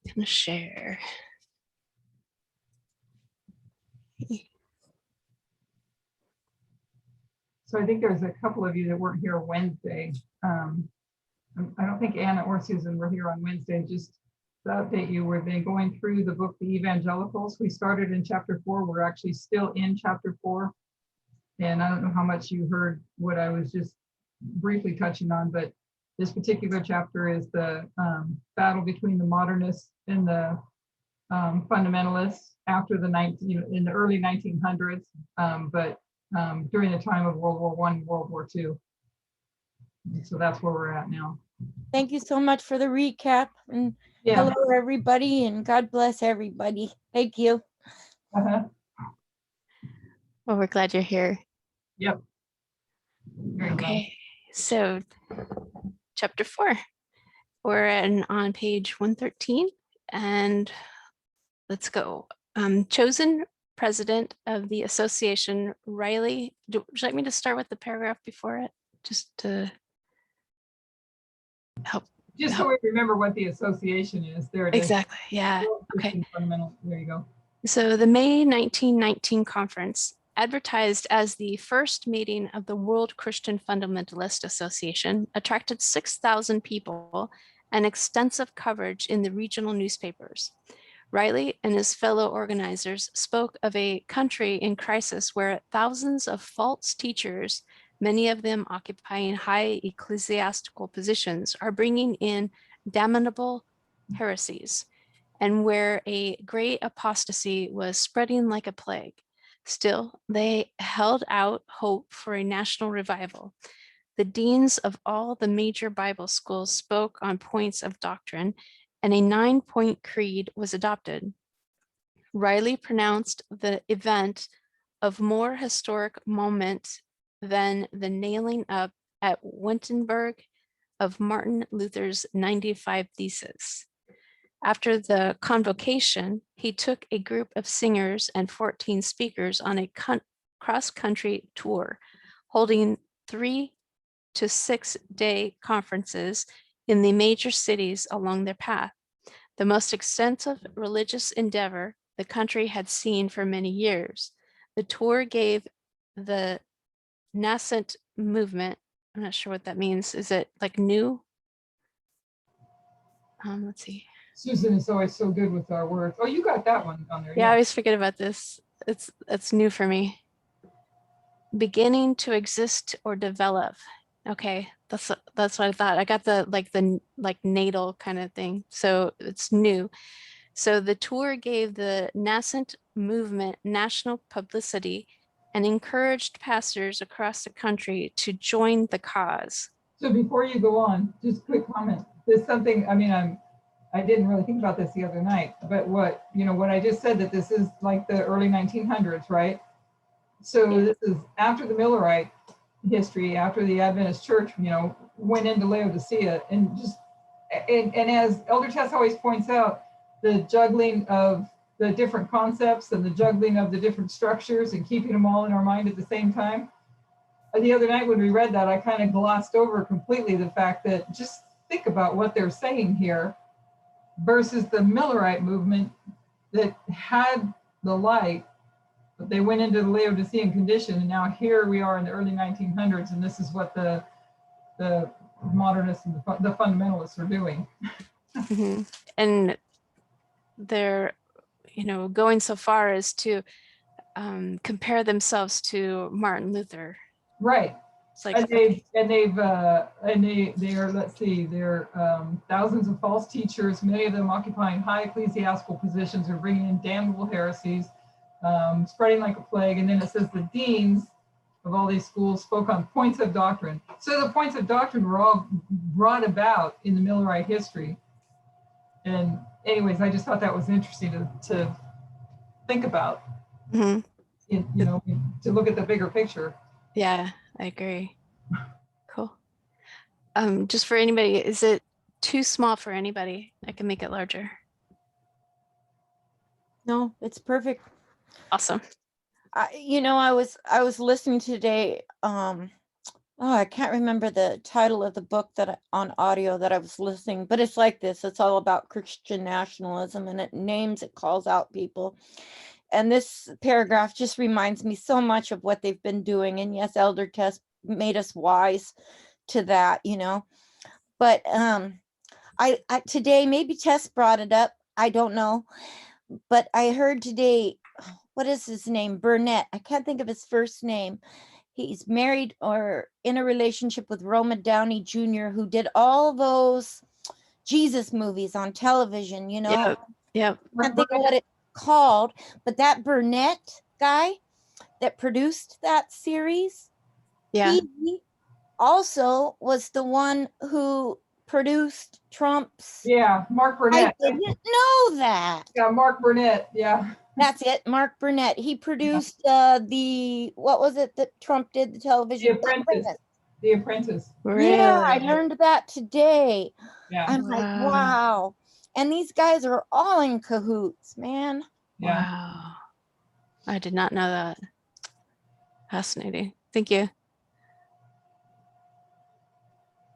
Gonna share. So I think there's a couple of you that weren't here Wednesday. I don't think Anna or Susan were here on Wednesday. Just to update you, we've been going through the book, The Evangelicals. We started in chapter 4. We're actually still in chapter 4. And I don't know how much you heard what I was just briefly touching on, but this particular chapter is the battle between the modernists and the fundamentalists after the in the early 1900s, but during the time of World War I, World War II. So that's where we're at now. Thank you so much for the recap. And Yeah. hello, everybody, and God bless everybody. Thank you. Uh-huh. Well, we're glad you're here. Yep. Okay, so chapter 4. We're on page 113, and let's go. Chosen president of the association, Riley. Would you like me to start with the paragraph before it, just to help? Just so we remember what the association is. There it is. Exactly. Yeah. Okay. Fundamental. There you go. So the May 1919 conference, advertised as the first meeting of the World Christian Fundamentalist Association, attracted 6,000 people and extensive coverage in the regional newspapers. Riley and his fellow organizers spoke of a country in crisis where thousands of false teachers, many of them occupying high ecclesiastical positions, are bringing in damnable heresies, and where a great apostasy was spreading like a plague. Still, they held out hope for a national revival. The deans of all the major Bible schools spoke on points of doctrine, and a 9-point creed was adopted. Riley pronounced the event of more historic moment than the nailing up at Wittenberg of Martin Luther's 95 Theses. After the convocation, he took a group of singers and 14 speakers on a cross-country tour, holding 3 to 6 day conferences in the major cities along their path, the most extensive religious endeavor the country had seen for many years. The tour gave the nascent movement, I'm not sure what that means. Is it like new? Let's see. Susan is always so good with our words. Oh, you got that one on there. Yeah, I always forget about this. It's new for me. Beginning to exist or develop. Okay, that's what I thought. I got the natal kind of thing. So it's new. So the tour gave the nascent movement national publicity and encouraged pastors across the country to join the cause. So before you go on, just a quick comment. There's something, I didn't really think about this the other night, but what I just said, that this is like the early 1900s, right? So yeah. This is after the Millerite history, after the Adventist church, went into Laodicea, and as Elder Tess always points out, the juggling of the different concepts and the juggling of the different structures and keeping them all in our mind at the same time. The other night when we read that, I kind of glossed over completely the fact that just think about what they're saying here versus the Millerite movement that had the light, but they went into the Laodicean condition, and now here we are in the early 1900s, and this is what the modernists and the fundamentalists are doing. Mm-hmm. And they're going so far as to compare themselves to Martin Luther. Right. It's like, they are, let's see, they're thousands of false teachers, many of them occupying high ecclesiastical positions, are bringing in damnable heresies, spreading like a plague. And then it says the deans of all these schools spoke on points of doctrine. So the points of doctrine were all brought about in the Millerite history. And anyways, I just thought that was interesting to think about, mm-hmm. To look at the bigger picture. Yeah, I agree. Cool. Just for anybody, is it too small for anybody? I can make it larger. No, it's perfect. Awesome. I was listening today Oh, I can't remember the title of the book on audio that I was listening, but it's like this. It's all about Christian nationalism, and it calls out people. And this paragraph just reminds me so much of what they've been doing. And yes, Elder Tess made us wise to that, But I today, maybe Tess brought it up. I don't know. But I heard today, what is his name? Burnett. I can't think of his first name. He's married or in a relationship with Roma Downey Jr., who did all those Jesus movies on television, Yep. Yep. I can't think of what it's called, but that Burnett guy that produced that series, Yeah. he also was the one who produced Trump's. Yeah, Mark I Burnett. didn't know that. Yeah, Mark Burnett. Yeah. That's it, Mark Burnett. He produced what was it that Trump did, the The television? Apprentice. The Apprentice. Yeah, I Really? learned that today. Yeah. I'm like, Wow. wow. And these guys are all in cahoots, man. Yeah. Wow. I did not know that. Fascinating. Thank you.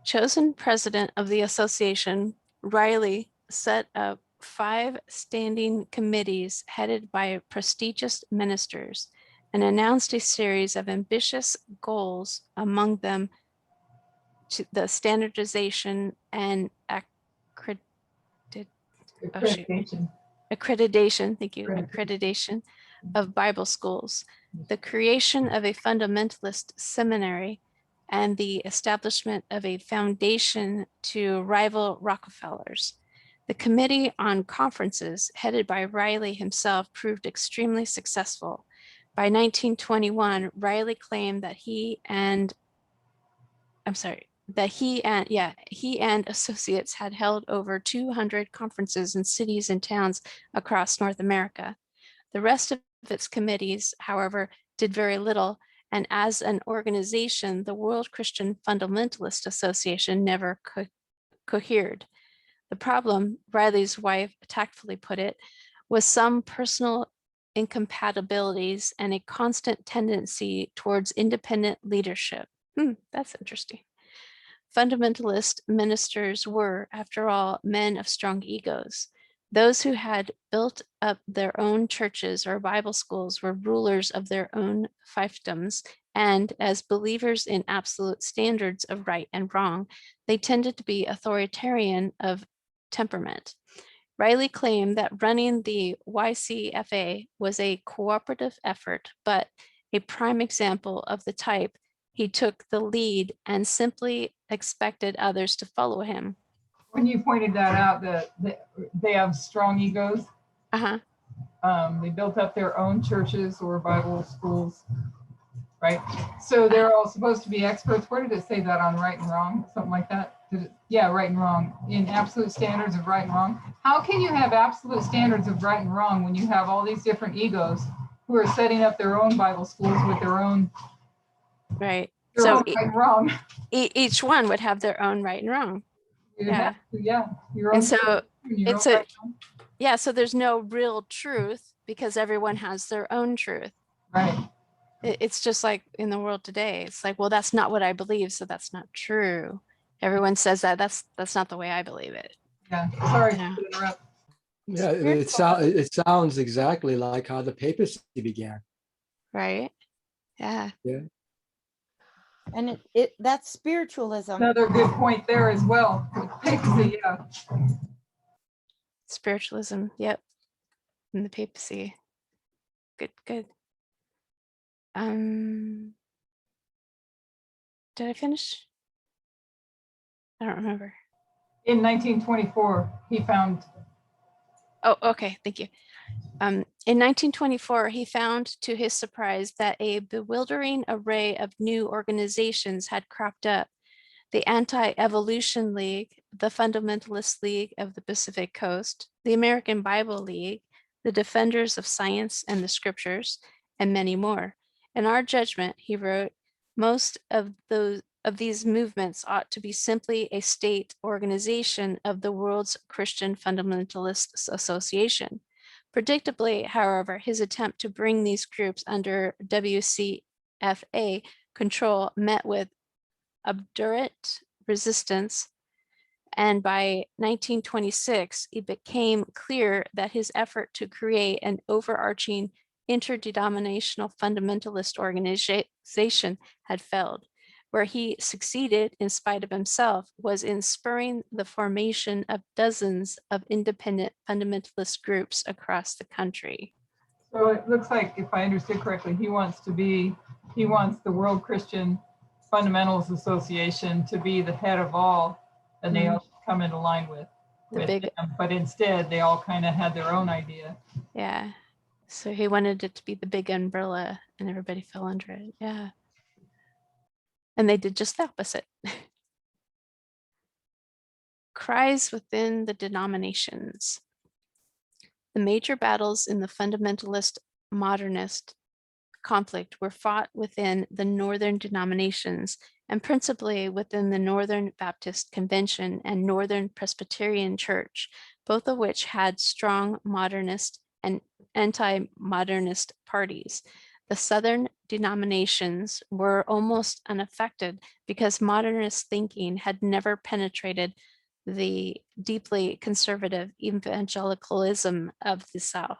Chosen president of the association, Riley set up 5 standing committees headed by prestigious ministers and announced a series of ambitious goals, among them to the standardization and Accreditation. accreditation, thank you, Accreditation. accreditation of Bible schools, the creation of a fundamentalist seminary, and the establishment of a foundation to rival Rockefellers. The Committee on Conferences, headed by Riley himself, proved extremely successful. By 1921, Riley claimed that he and associates had held over 200 conferences in cities and towns across North America. The rest of its committees, however, did very little, and as an organization, the World Christian Fundamentalist Association never cohered. The problem, Riley's wife tactfully put it, was some personal incompatibilities and a constant tendency towards independent leadership. That's interesting. Fundamentalist ministers were, after all, men of strong egos. Those who had built up their own churches or Bible schools were rulers of their own fiefdoms, and as believers in absolute standards of right and wrong, they tended to be authoritarian of temperament. Riley claimed that running the YCFA was a cooperative effort, but a prime example of the type. He took the lead and simply expected others to follow him. When you pointed that out, that they have strong egos. Uh-huh. They built up their own churches or Bible schools, right? So they're all supposed to be experts. Where did it say that on right and wrong? Something like that? Yeah, right and wrong. In absolute standards of right and wrong. How can you have absolute standards of right and wrong when you have all these different egos who are setting up their own Bible schools with their own Right. their So own right and wrong? each one would have their own right and wrong. Yeah. Your own And so your it's own a, right and wrong. yeah, so there's no real truth because everyone has their own truth. Right. It's just like in the world today. It's like, well, that's not what I believe, so that's not true. Everyone says that. That's not the way I believe it. Yeah. Sorry Yeah. to interrupt. Yeah, it sounds exactly like how the papacy began. Right? Yeah. Yeah. And that's spiritualism. Another good point there as well. Papacy, yeah. Spiritualism. Yep. And the papacy. Good, good. Did I finish? I don't remember. In 1924, he found. Oh, okay. Thank you. In 1924, he found to his surprise that a bewildering array of new organizations had cropped up. The Anti-Evolution League, the Fundamentalist League of the Pacific Coast, the American Bible League, the Defenders of Science and the Scriptures, and many more. In our judgment, he wrote, most of these movements ought to be simply a state organization of the world's Christian Fundamentalists Association. Predictably, however, his attempt to bring these groups under WCFA control met with obdurate resistance, and by 1926, it became clear that his effort to create an overarching interdenominational fundamentalist organization had failed. Where he succeeded, in spite of himself, was in spurring the formation of dozens of independent fundamentalist groups across the country. So it looks like, if I understood correctly, he wants the World Christian Fundamentals Association to be the head of all, and they all come into line with big, him. But instead, they all kind of had their own idea. yeah. So he wanted it to be the big umbrella and everybody fell under it. Yeah. And they did just the opposite. Cries within the denominations. The major battles in the fundamentalist modernist conflict were fought within the northern denominations and principally within the Northern Baptist Convention and Northern Presbyterian Church, both of which had strong modernist and anti-modernist parties. The southern denominations were almost unaffected because modernist thinking had never penetrated the deeply conservative evangelicalism of the South.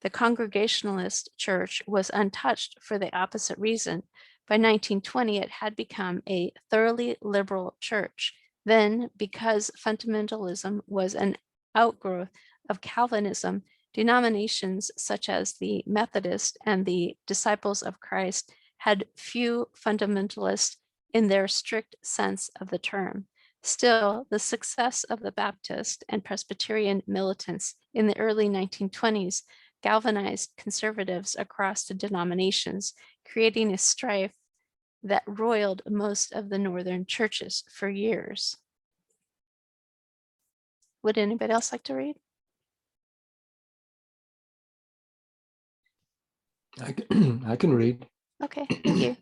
The Congregationalist Church was untouched for the opposite reason. By 1920, it had become a thoroughly liberal church. Then, because fundamentalism was an outgrowth of Calvinism, denominations such as the Methodist and the Disciples of Christ had few fundamentalists in their strict sense of the term. Still, the success of the Baptist and Presbyterian militants in the early 1920s galvanized conservatives across the denominations, creating a strife that roiled most of the northern churches for years. Would anybody else like to read? I can read. Okay, thank you.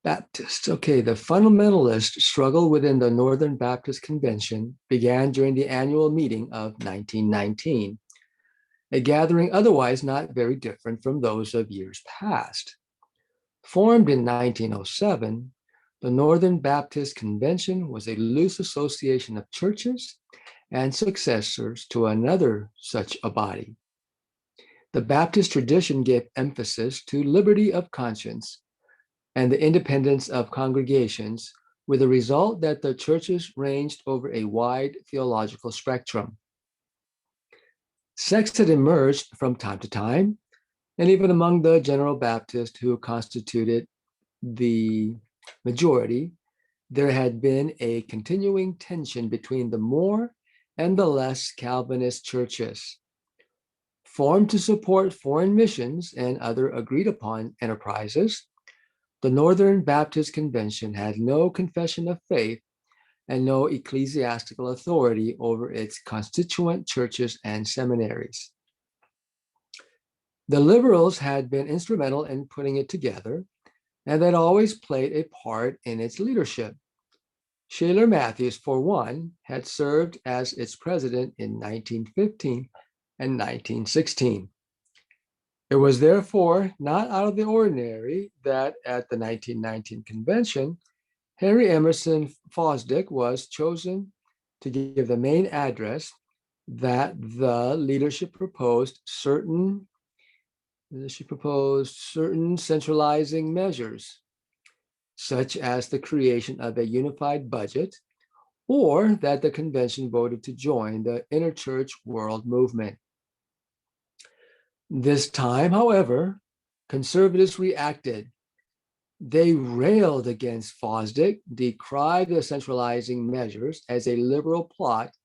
Baptists. Okay, the fundamentalist struggle within the Northern Baptist Convention began during the annual meeting of 1919, a gathering otherwise not very different from those of years past. Formed in 1907, the Northern Baptist Convention was a loose association of churches and successors to another such a body. The Baptist tradition gave emphasis to liberty of conscience and the independence of congregations, with the result that the churches ranged over a wide theological spectrum. Sects had emerged from time to time, and even among the General Baptists who constituted the majority, there had been a continuing tension between the more and the less Calvinist churches. Formed to support foreign missions and other agreed upon enterprises, the Northern Baptist Convention had no confession of faith and no ecclesiastical authority over its constituent churches and seminaries. The liberals had been instrumental in putting it together and had always played a part in its leadership. Shaler Matthews, for one, had served as its president in 1915 and 1916. It was therefore not out of the ordinary that at the 1919 convention, Henry Emerson Fosdick was chosen to give the main address that the leadership proposed certain centralizing measures, such as the creation of a unified budget, or that the convention voted to join the interchurch world movement. This time, however, conservatives reacted. They railed against Fosdick, decried the centralizing measures as a liberal plot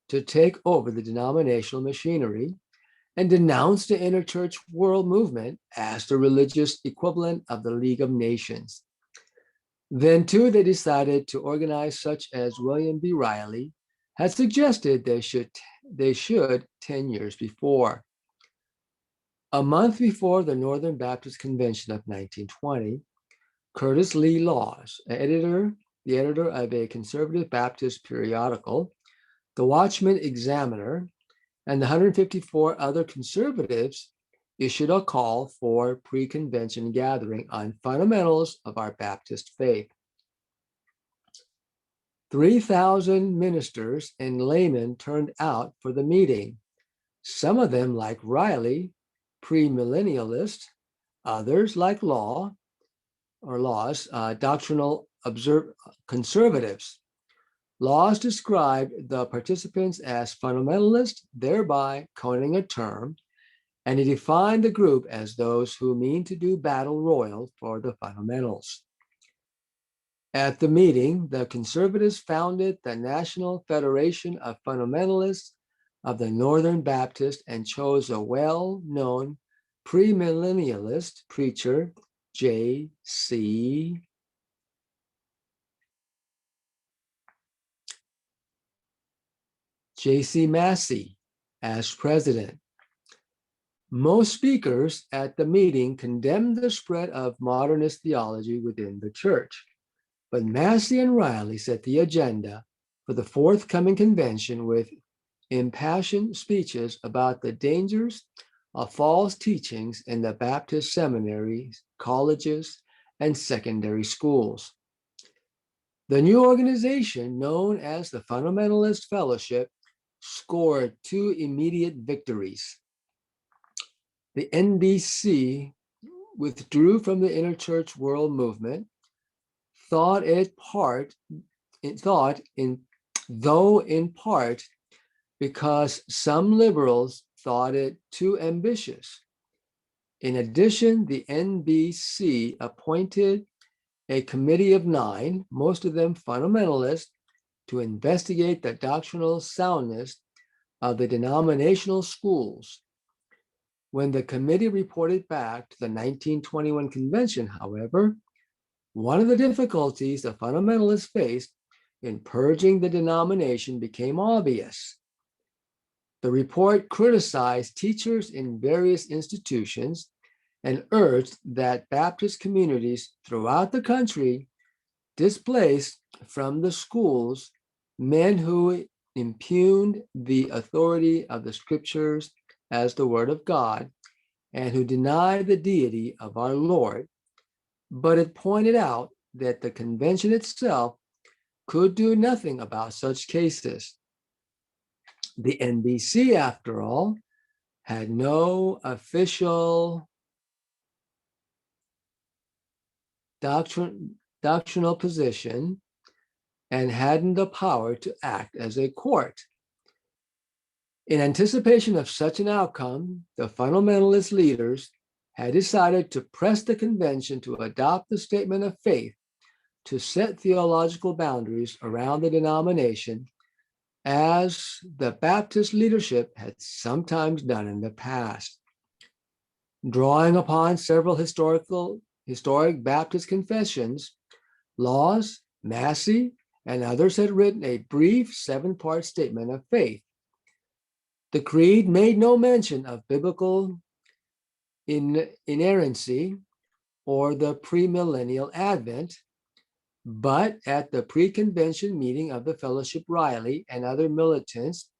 to take over the denominational machinery, and denounced the interchurch world movement as the religious equivalent of the League of Nations. Then, too, they decided to organize such as William B. Riley had suggested they should 10 years before. A month before the Northern Baptist Convention of 1920, Curtis Lee Laws, the editor of a conservative Baptist periodical, the Watchman Examiner, and the 154 other conservatives issued a call for pre-convention gathering on fundamentals of our Baptist faith. 3,000 ministers and laymen turned out for the meeting. Some of them, like Riley, premillennialist, others, like Laws, doctrinal conservatives. Laws described the participants as fundamentalists, thereby coining a term, and he defined the group as those who mean to do battle royal for the fundamentals. At the meeting, the conservatives founded the National Federation of Fundamentalists of the Northern Baptist and chose a well-known premillennialist preacher, J.C. Massey, as president. Most speakers at the meeting condemned the spread of modernist theology within the church, but Massey and Riley set the agenda for the forthcoming convention with impassioned speeches about the dangers of false teachings in the Baptist seminaries, colleges, and secondary schools. The new organization, known as the Fundamentalist Fellowship, scored 2 immediate victories. The NBC withdrew from the interchurch world movement, though in part because some liberals thought it too ambitious. In addition, the NBC appointed a committee of 9, most of them fundamentalists, to investigate the doctrinal soundness of the denominational schools. When the committee reported back to the 1921 convention, however, one of the difficulties the fundamentalists faced in purging the denomination became obvious. The report criticized teachers in various institutions and urged that Baptist communities throughout the country displace from the schools men who impugned the authority of the scriptures as the word of God and who denied the deity of our Lord. But it pointed out that the convention itself could do nothing about such cases. The NBC, after all, had no official doctrinal position and hadn't the power to act as a court. In anticipation of such an outcome, the fundamentalist leaders had decided to press the convention to adopt the statement of faith to set theological boundaries around the denomination, as the Baptist leadership had sometimes done in the past. Drawing upon several historic Baptist confessions, Laws, Massey, and others had written a brief 7-part statement of faith. The creed made no mention of biblical inerrancy or the premillennial advent, but at the pre-convention meeting of the fellowship, Riley and other militants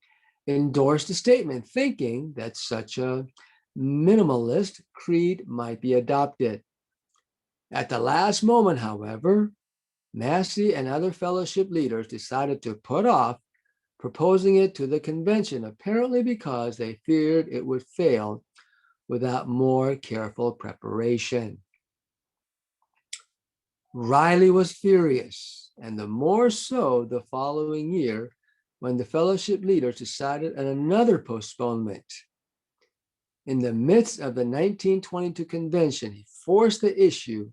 endorsed the statement, thinking that such a minimalist creed might be adopted. At the last moment, however, Massey and other fellowship leaders decided to put off proposing it to the convention, apparently because they feared it would fail without more careful preparation. Riley was furious, and the more so the following year when the fellowship leaders decided on another postponement. In the midst of the 1922 convention, he forced the issue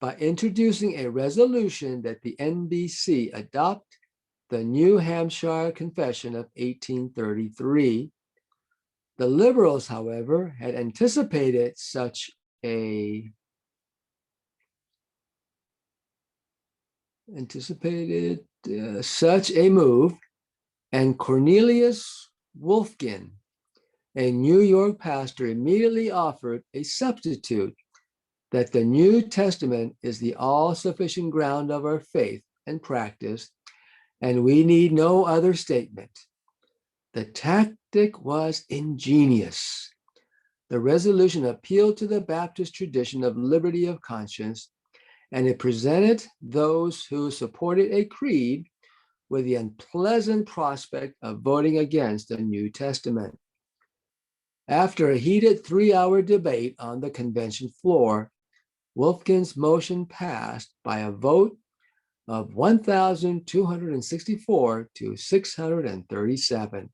by introducing a resolution that the NBC adopt the New Hampshire Confession of 1833. The liberals, however, had anticipated such a move, and Cornelius Wolfgen, a New York pastor, immediately offered a substitute, that the New Testament is the all-sufficient ground of our faith and practice, and we need no other statement. The tactic was ingenious. The resolution appealed to the Baptist tradition of liberty of conscience, and it presented those who supported a creed with the unpleasant prospect of voting against the New Testament. After a heated 3-hour debate on the convention floor, Wolfkin's motion passed by a vote of 1,264 to 637.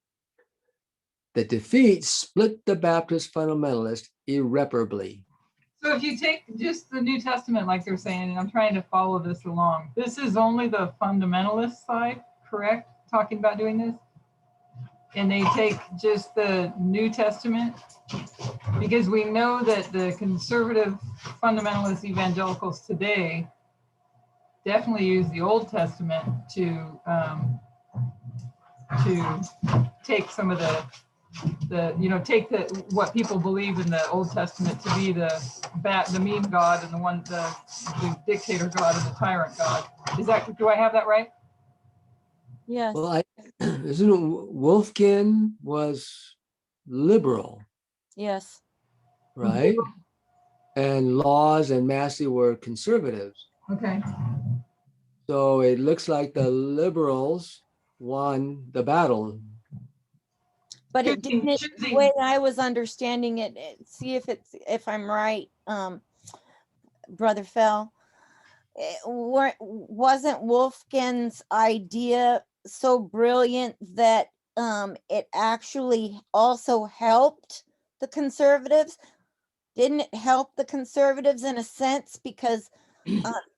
The defeat split the Baptist fundamentalists irreparably. So if you take just the New Testament, like they're saying, and I'm trying to follow this along, this is only the fundamentalist side, correct? Talking about doing this? And they take just the New Testament? Because we know that the conservative fundamentalist evangelicals today definitely use the Old Testament to take some of the take what people believe in the Old Testament to be the mean God and the dictator God and the tyrant God. Do I have that right? Yes. Well, isn't Wolfkin was liberal, Yes. right? And Laws and Massey were conservatives. Okay. So it looks like the liberals won the battle. But it didn't, the way I was understanding it, see if I'm right, Brother Fell, wasn't Wolfgan's idea so brilliant that it actually also helped the conservatives? Didn't it help the conservatives in a sense because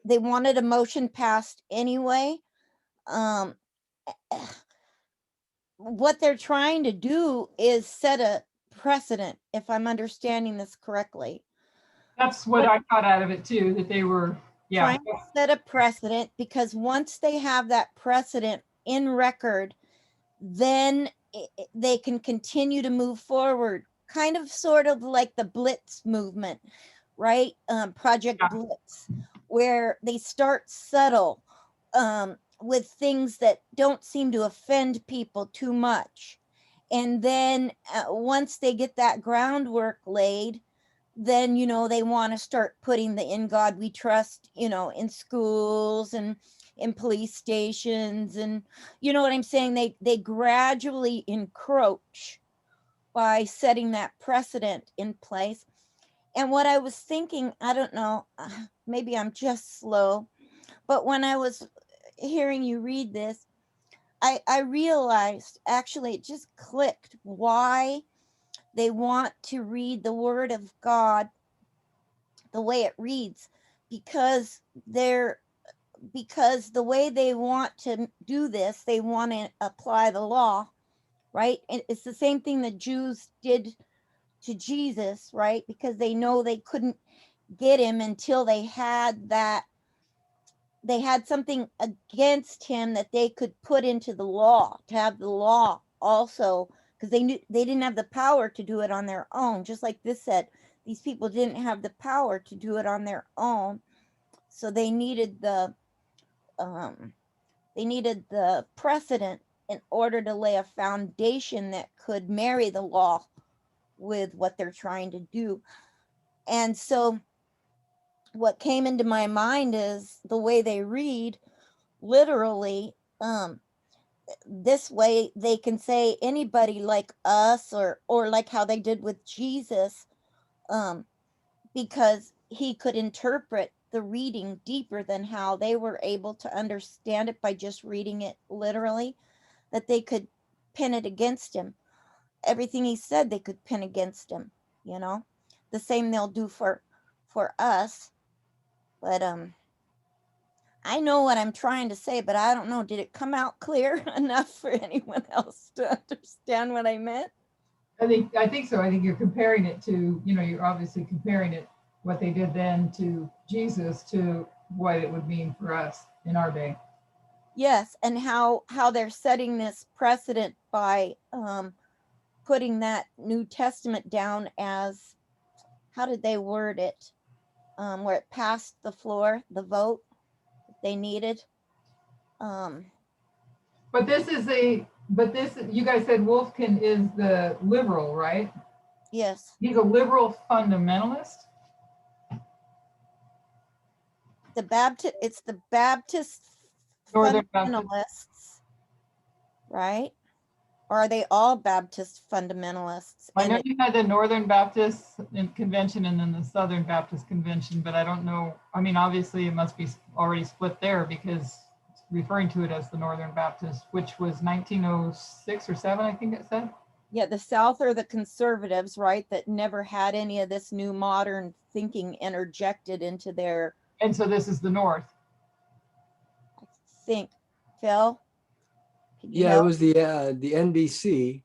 they wanted a motion passed anyway? What they're trying to do is set a precedent, if I'm understanding this correctly. That's what I got out of it too, that they were, Trying to set a precedent, because once they have that precedent in record, then they can continue to move forward, kind of sort of like the Blitz movement, right? Project Blitz, where they start subtle with things that don't seem to offend people too much. And then once they get that groundwork laid, then, they want to start putting the "In God We Trust," in schools and in police stations. And you know what I'm saying? They gradually encroach by setting that precedent in place. And what I was thinking, I don't know, maybe I'm just slow, but when I was hearing you read this, I realized, actually, it just clicked why they want to read the Word of God the way it reads, because the way they want to do this, they want to apply the law, right? And it's the same thing the Jews did to Jesus, right? Because they know they couldn't get him until they had something against him that they could put into the law, to have the law also, because they knew they didn't have the power to do it on their own. Just like this said, these people didn't have the power to do it on their own, so they needed the precedent in order to lay a foundation that could marry the law with what they're trying to do. And so what came into my mind is the way they read literally, this way they can say anybody like us, or like how they did with Jesus, because he could interpret the reading deeper than how they were able to understand it by just reading it literally, that they could pin it against him. Everything he said they could pin against him, the same they'll do for us. But I know what I'm trying to say, but I don't know, did it come out clear enough for anyone else to understand what I meant? I think so. I think you're comparing it to, you're obviously comparing it, what they did then to Jesus, to what it would mean for us in our day. Yes, and how they're setting this precedent by putting that New Testament down as, how did they word it? Where it passed the floor, the vote that they needed. But you guys said Wolfkin is the liberal, right? Yes. He's a liberal fundamentalist. It's the Baptist Northern Baptist. fundamentalists, right? Or are they all Baptist fundamentalists? I And know you had the Northern Baptist Convention and then the Southern Baptist Convention, but I don't know. I mean, obviously it must be already split there because it's referring to it as the Northern Baptist, which was 1906 or 7, I think it said. yeah, the South are the conservatives, right? That never had any of this new modern thinking interjected into their, And so this is the North. I think, Phil, can you Yeah, it help? was the NBC,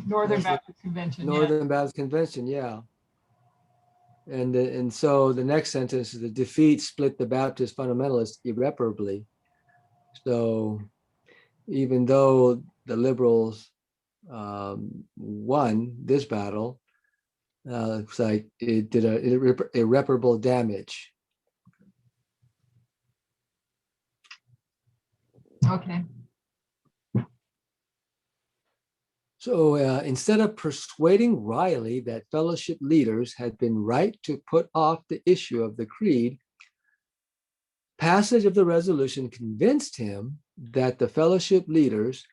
Northern That's the Baptist Convention. Yeah. Northern Baptist Convention. Yeah. And so the next sentence is the defeat split the Baptist fundamentalists irreparably. So even though the liberals won this battle, it's like it did irreparable damage. Okay. So instead of persuading Riley that fellowship leaders had been right to put off the issue of the creed, passage of the resolution convinced him that the fellowship leaders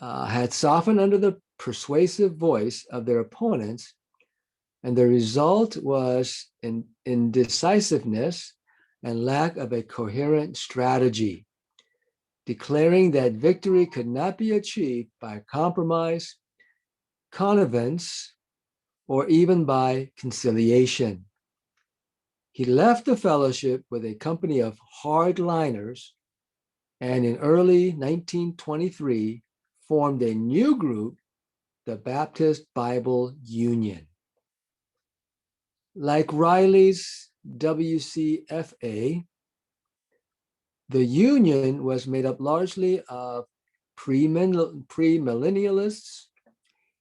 had softened under the persuasive voice of their opponents, and the result was indecisiveness and lack of a coherent strategy, declaring that victory could not be achieved by compromise, connivance, or even by conciliation. He left the fellowship with a company of hardliners and in early 1923 formed a new group, the Baptist Bible Union. Like Riley's WCFA, the Union was made up largely of premillennialists.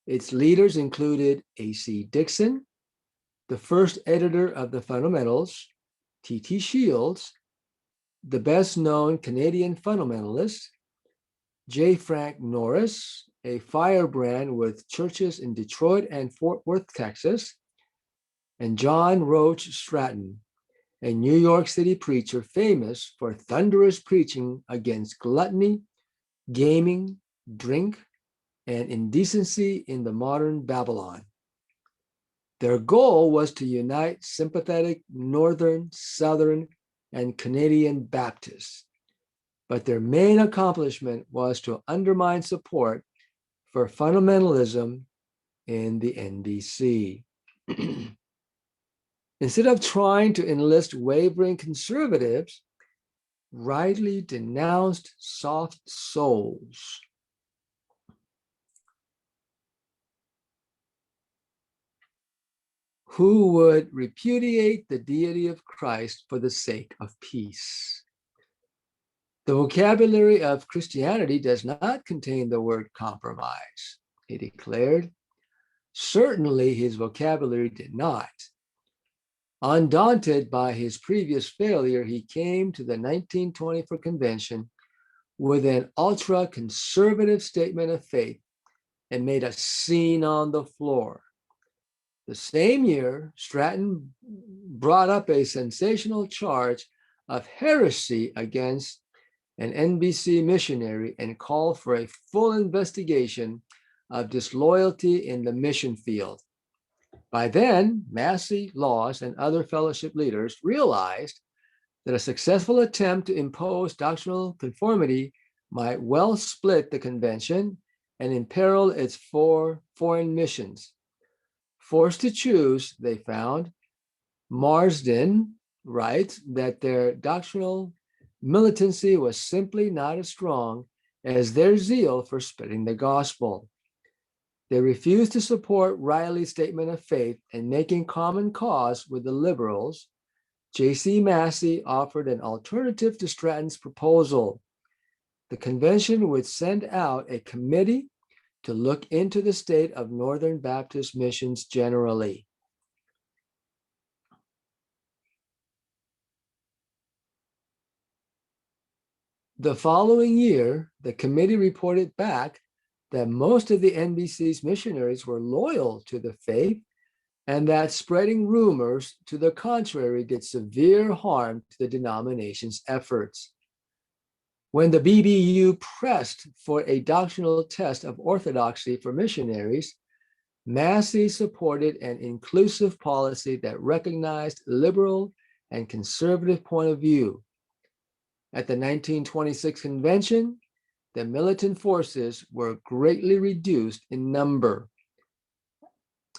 Its leaders included A.C. Dixon, the first editor of the Fundamentals, T.T. Shields, the best known Canadian fundamentalist, J. Frank Norris, a firebrand with churches in Detroit and Fort Worth, Texas, and John Roach Stratton, a New York City preacher famous for thunderous preaching against gluttony, gaming, drink, and indecency in the modern Babylon. Their goal was to unite sympathetic Northern, Southern, and Canadian Baptists, but their main accomplishment was to undermine support for fundamentalism in the NBC. Instead of trying to enlist wavering conservatives, Riley denounced soft souls. Who would repudiate the deity of Christ for the sake of peace. The vocabulary of Christianity does not contain the word compromise, he declared. Certainly his vocabulary did not. Undaunted by his previous failure, he came to the 1924 convention with an ultra-conservative statement of faith and made a scene on the floor. The same year, Stratton brought up a sensational charge of heresy against an NBC missionary and called for a full investigation of disloyalty in the mission field. By then, Massey, Laws, and other fellowship leaders realized that a successful attempt to impose doctrinal conformity might well split the convention and imperil its foreign missions. Forced to choose, they found, Marsden writes that their doctrinal militancy was simply not as strong as their zeal for spreading the gospel. They refused to support Riley's statement of faith and making common cause with the liberals. J.C. Massey offered an alternative to Stratton's proposal. The convention would send out a committee to look into the state of Northern Baptist missions generally. The following year, the committee reported back that most of the NBC's missionaries were loyal to the faith, and that spreading rumors to the contrary did severe harm to the denomination's efforts. When the BBU pressed for a doctrinal test of orthodoxy for missionaries, Massey supported an inclusive policy that recognized liberal and conservative point of view. At the 1926 convention, the militant forces were greatly reduced in number.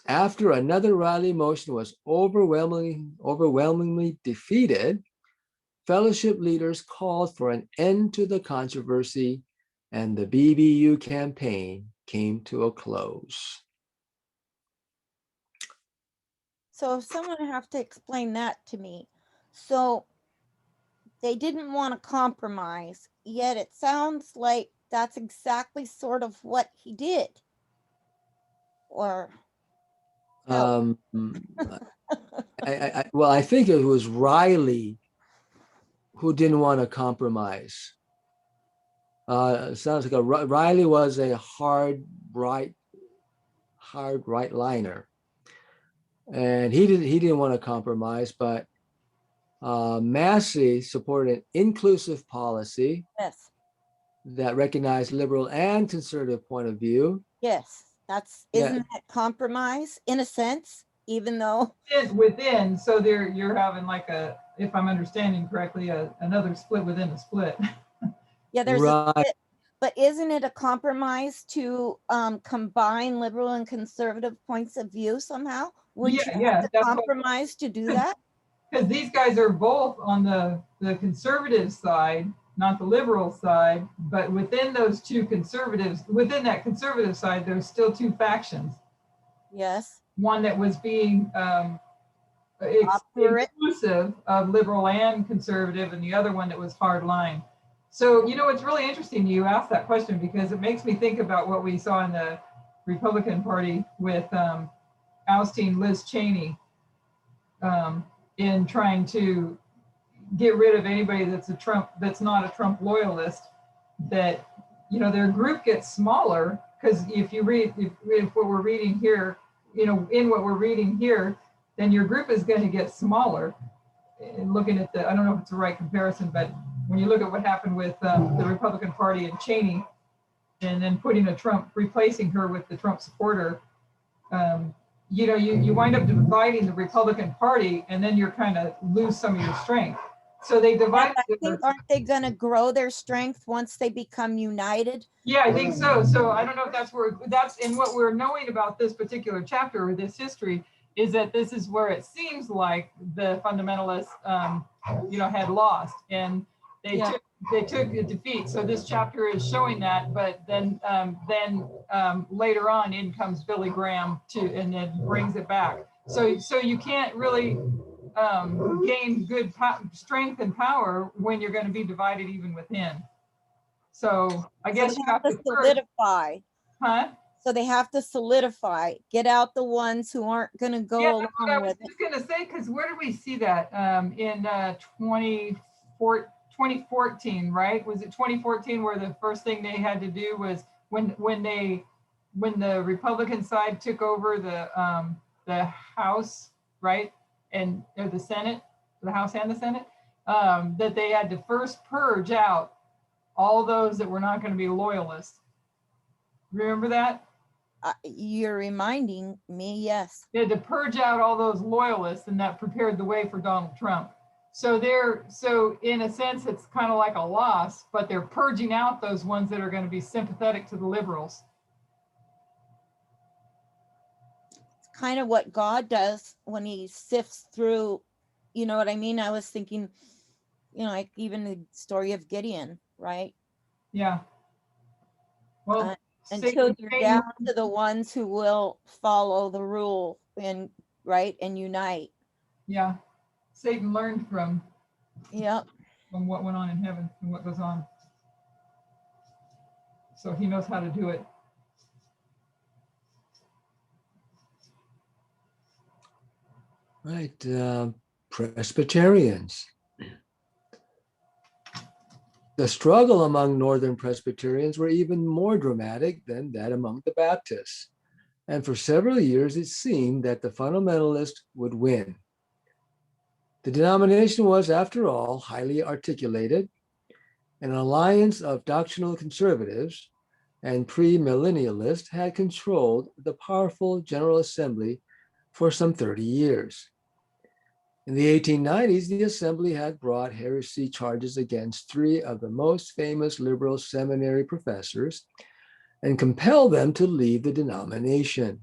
After another Riley motion was overwhelmingly defeated, fellowship leaders called for an end to the controversy, and the BBU campaign came to a close. So if someone have to explain that to me. So they didn't want to compromise, yet it sounds like that's exactly sort of what he did. Or how? Well, I think it was Riley who didn't want to compromise. It sounds like Riley was a hard right liner, and he didn't want to compromise. But Massey supported an inclusive policy Yes. that recognized liberal and conservative point of view. Yes. That's Yeah. isn't that compromise in a sense, even though Within, so there you're having like a, if I'm understanding correctly, another split within a split. yeah, there's Right. a split, but isn't it a compromise to combine liberal and conservative points of view somehow? Wouldn't you have to That's compromise to do that? because these guys are both on the conservative side, not the liberal side, but within those two conservatives, within that conservative side, there's still two factions. Yes. One that was being Operate. inclusive of liberal and conservative, and the other one that was hard line. So, it's really interesting you asked that question, because it makes me think about what we saw in the Republican Party with ousting Liz Cheney in trying to get rid of anybody that's not a Trump loyalist. That their group gets smaller, because if you read if what we're reading here, in what we're reading here, then your group is going to get smaller. And looking at I don't know if it's the right comparison, but when you look at what happened with the Republican Party and Cheney, and then replacing her with the Trump supporter, you wind up dividing the Republican Party, and then you're kind of lose some of your strength. So they divide. I think, aren't they going to grow their strength once they become united? Yeah, I think so. So I don't know if that's in what we're knowing about this particular chapter or this history, is that this is where it seems like the fundamentalists, had lost, and they took a defeat. So this chapter is showing that, but then later on in comes Billy Graham and then brings it back. So you can't really gain good strength and power when you're going to be divided even within. So I guess so you have to solidify. Huh? So they have to solidify, get out the ones who aren't going to go along with it. I was just going to say, because where did we see that in 2014, right? Was it 2014 where the first thing they had to do was when the Republican side took over the House, right? And the Senate, the House and the Senate, that they had to first purge out all those that were not going to be loyalists. Remember that? You're reminding me, yes. They had to purge out all those loyalists, and that prepared the way for Donald Trump. So in a sense, it's kind of like a loss, but they're purging out those ones that are going to be sympathetic to the liberals. It's kind of what God does when he sifts through, you know what I mean? I was thinking, like even the story of Gideon, right? Yeah. Well, until you're down to the ones who will follow the rule and unite. Yeah. Satan learned from what went on in heaven and what goes on. So he knows how to do it. Right. Presbyterians. The struggle among Northern Presbyterians were even more dramatic than that among the Baptists. And for several years, it seemed that the fundamentalists would win. The denomination was, after all, highly articulated, an alliance of doctrinal conservatives and premillennialists had controlled the powerful General Assembly for some 30 years. In the 1890s, the Assembly had brought heresy charges against 3 of the most famous liberal seminary professors and compelled them to leave the denomination.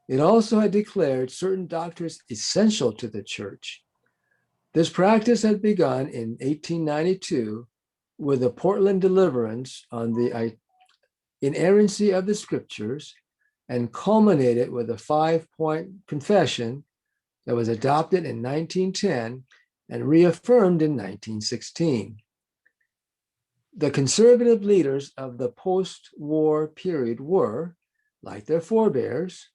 It also had declared certain doctrines essential to the church. This practice had begun in 1892 with the Portland Deliverance on the inerrancy of the scriptures and culminated with a 5-point confession that was adopted in 1910 and reaffirmed in 1916. The conservative leaders of the post-war period were, like their forebears,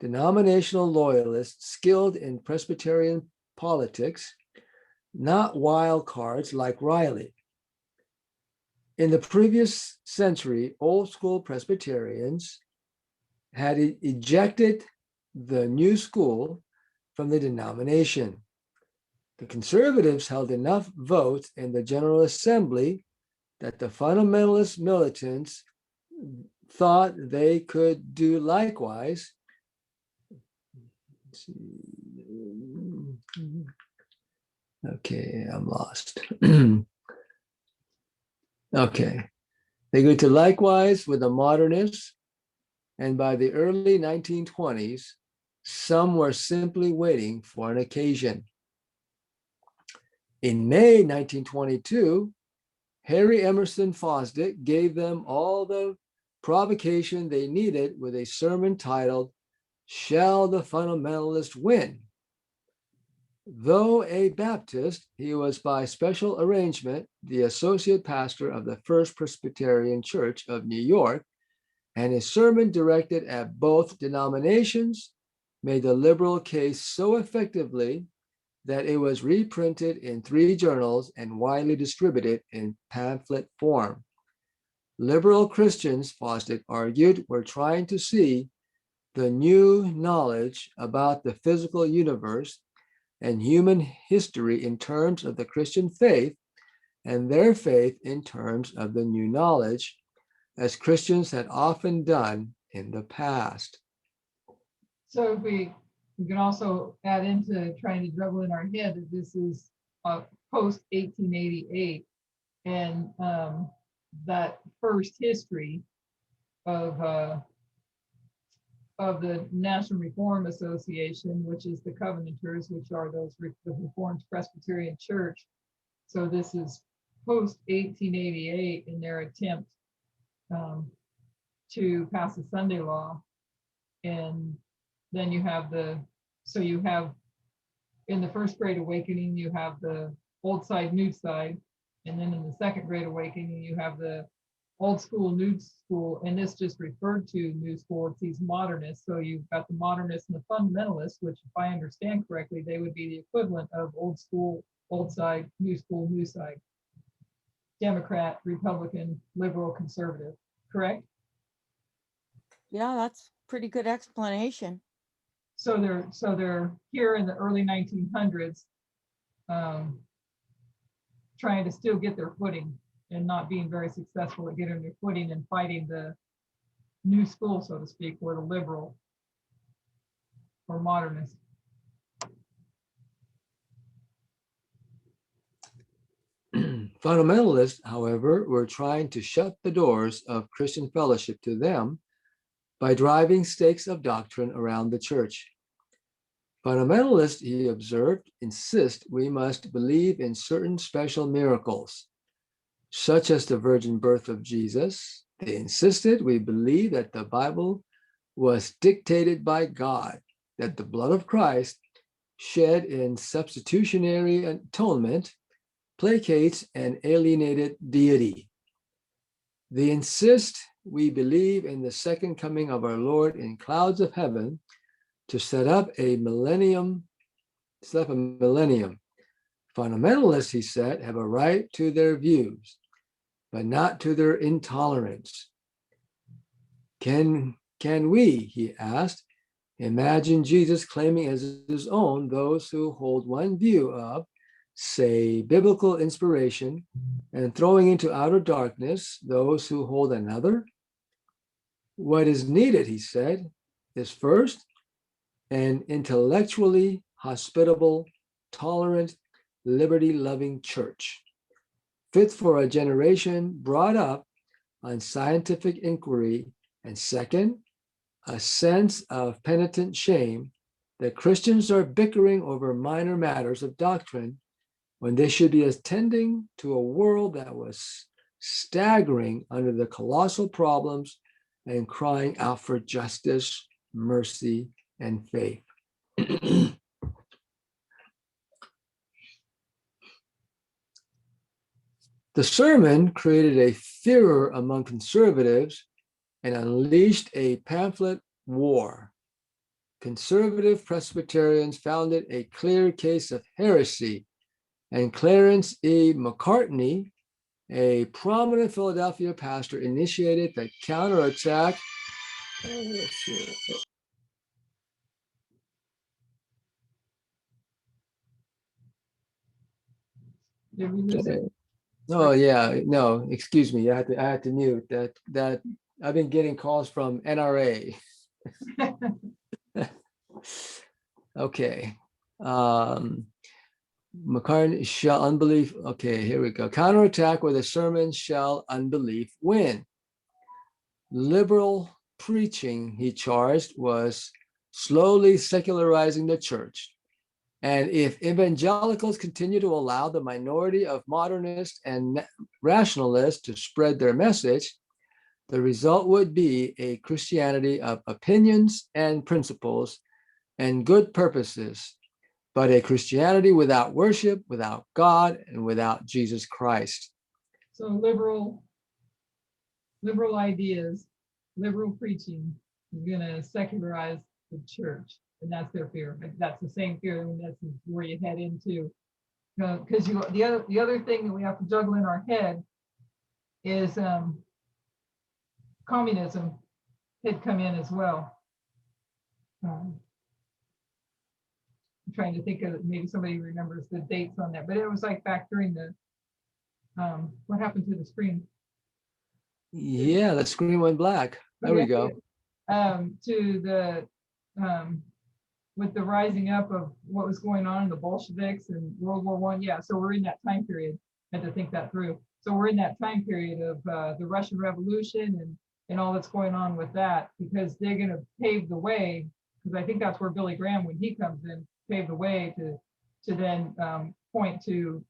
denominational loyalists skilled in Presbyterian politics, not wild cards like Riley. In the previous century, old school Presbyterians had ejected the new school from the denomination. The conservatives held enough votes in the General Assembly that the fundamentalist militants thought they could do likewise. Okay, I'm lost. Okay, they could do likewise with the modernists, and by the early 1920s, some were simply waiting for an occasion. In May 1922, Harry Emerson Fosdick gave them all the provocation they needed with a sermon titled, "Shall the Fundamentalist Win?" Though a Baptist, he was by special arrangement the associate pastor of the First Presbyterian Church of New York, and his sermon directed at both denominations made the liberal case so effectively that it was reprinted in 3 journals and widely distributed in pamphlet form. Liberal Christians, Fosdick argued, were trying to see the new knowledge about the physical universe and human history in terms of the Christian faith, and their faith in terms of the new knowledge, as Christians had often done in the past. So if we can also add into trying to dribble in our head that this is post 1888, and that first history of the National Reform Association, which is the Covenanters, which are the Reformed Presbyterian Church. So this is post 1888 in their attempt to pass a Sunday law. And then you have in the First Great Awakening, you have the old side, new side. And then in the Second Great Awakening, you have the old school, new school, and this just referred to new school. It's these modernists. So you've got the modernists and the fundamentalists, which, if I understand correctly, they would be the equivalent of old school, old side, new school, new side. Democrat, Republican, liberal, conservative. Correct? Yeah, that's pretty good explanation. So they're here in the early 1900s, trying to still get their footing and not being very successful at getting their footing and fighting the new school, so to speak, or the liberal or modernist. Fundamentalists, however, were trying to shut the doors of Christian fellowship to them by driving stakes of doctrine around the church. Fundamentalists, he observed, insist we must believe in certain special miracles, such as the virgin birth of Jesus. They insisted we believe that the Bible was dictated by God, that the blood of Christ shed in substitutionary atonement placates an alienated deity. They insist we believe in the second coming of our Lord in clouds of heaven to set up a millennium. Fundamentalists, he said, have a right to their views, but not to their intolerance. Can we, he asked, imagine Jesus claiming as his own those who hold one view of, say, biblical inspiration, and throwing into outer darkness those who hold another? What is needed, he said, is first, an intellectually hospitable, tolerant, liberty-loving church, fit for a generation brought up on scientific inquiry, and second, a sense of penitent shame that Christians are bickering over minor matters of doctrine when they should be attending to a world that was staggering under the colossal problems and crying out for justice, mercy, and faith. The sermon created a furor among conservatives and unleashed a pamphlet war. Conservative Presbyterians found it a clear case of heresy, and Clarence E. McCartney, a prominent Philadelphia pastor, initiated the counterattack. Did we lose it? Oh yeah, no, excuse me. I had to mute that. I've been getting calls from NRA. Okay. McCartney, shall unbelief. Okay, here we go. Counterattack with a sermon, shall unbelief win? Liberal preaching, he charged, was slowly secularizing the church. And if evangelicals continue to allow the minority of modernists and rationalists to spread their message, the result would be a Christianity of opinions and principles and good purposes, but a Christianity without worship, without God, and without Jesus Christ. So liberal ideas, liberal preaching is going to secularize the church, and that's their fear. That's the same fear, and that's where you head into. Because the other thing that we have to juggle in our head is communism had come in as well. I'm trying to think of, maybe somebody remembers the dates on that, but it was like back during the what happened to the screen? Yeah, the screen went black. There we go. To the with the rising up of what was going on in the Bolsheviks and World War I. Yeah, so we're in that time period. I had to think that through. So we're in that time period of the Russian Revolution and all that's going on with that, because they're going to pave the way, because I think that's where Billy Graham, when he comes in, pave the way to then point to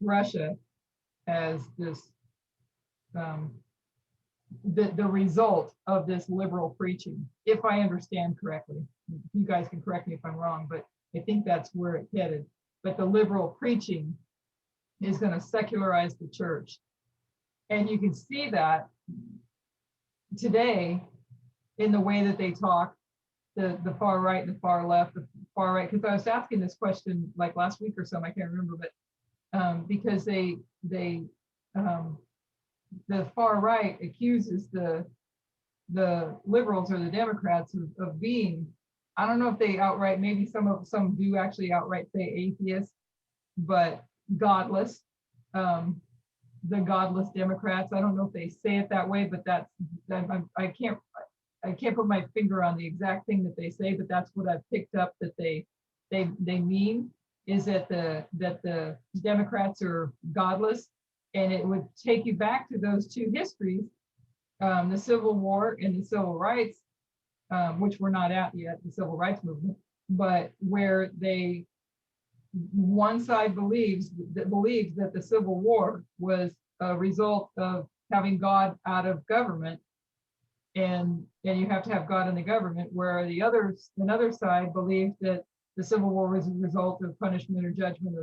Russia as this the result of this liberal preaching, if I understand correctly. You guys can correct me if I'm wrong, but I think that's where it's headed. But the liberal preaching is going to secularize the church. And you can see that today in the way that they talk, the far right and the far left, the far right, because I was asking this question like last week or so, I can't remember, but because the far right accuses the liberals or the Democrats of being, I don't know if they outright, maybe some do actually outright say atheists, but godless. The godless Democrats. I don't know if they say it that way, but I can't put my finger on the exact thing that they say, but that's what I've picked up that they mean, is that the Democrats are godless. And it would take you back to those two histories, the Civil War and the Civil Rights, which we're not at yet, the Civil Rights Movement, but where one side believes that the Civil War was a result of having God out of government, and you have to have God in the government, where another side believed that the Civil War was a result of punishment or judgment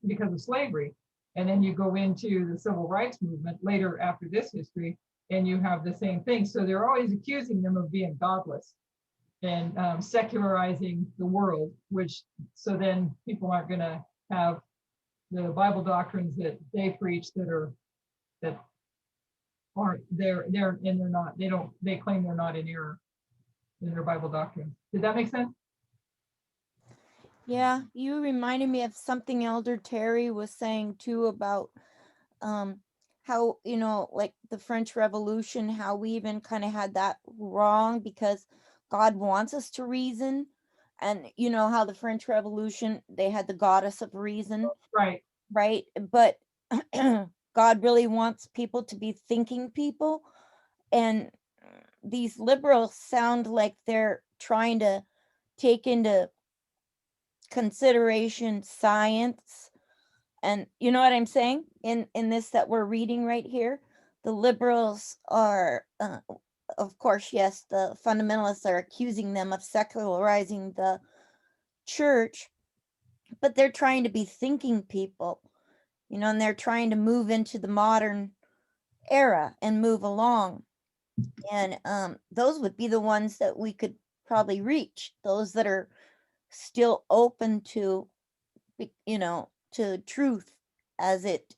because of slavery. And then you go into the Civil Rights Movement later after this history, and you have the same thing. So they're always accusing them of being godless and secularizing the world, so then people aren't going to have the Bible doctrines that they preach that aren't there, and they're not, they claim they're not in error in their Bible doctrines. Did that make sense? Yeah, you reminded me of something Elder Terry was saying too about how, like the French Revolution, how we even kind of had that wrong because God wants us to reason. And how the French Revolution, they had the goddess of reason, Right. right? But God really wants people to be thinking people. And these liberals sound like they're trying to take into consideration science. And you know what I'm saying in this that we're reading right here? The liberals are, of course, yes, the fundamentalists are accusing them of secularizing the church, but they're trying to be thinking people, and they're trying to move into the modern era and move along. And those would be the ones that we could probably reach, those that are still open to, to truth as it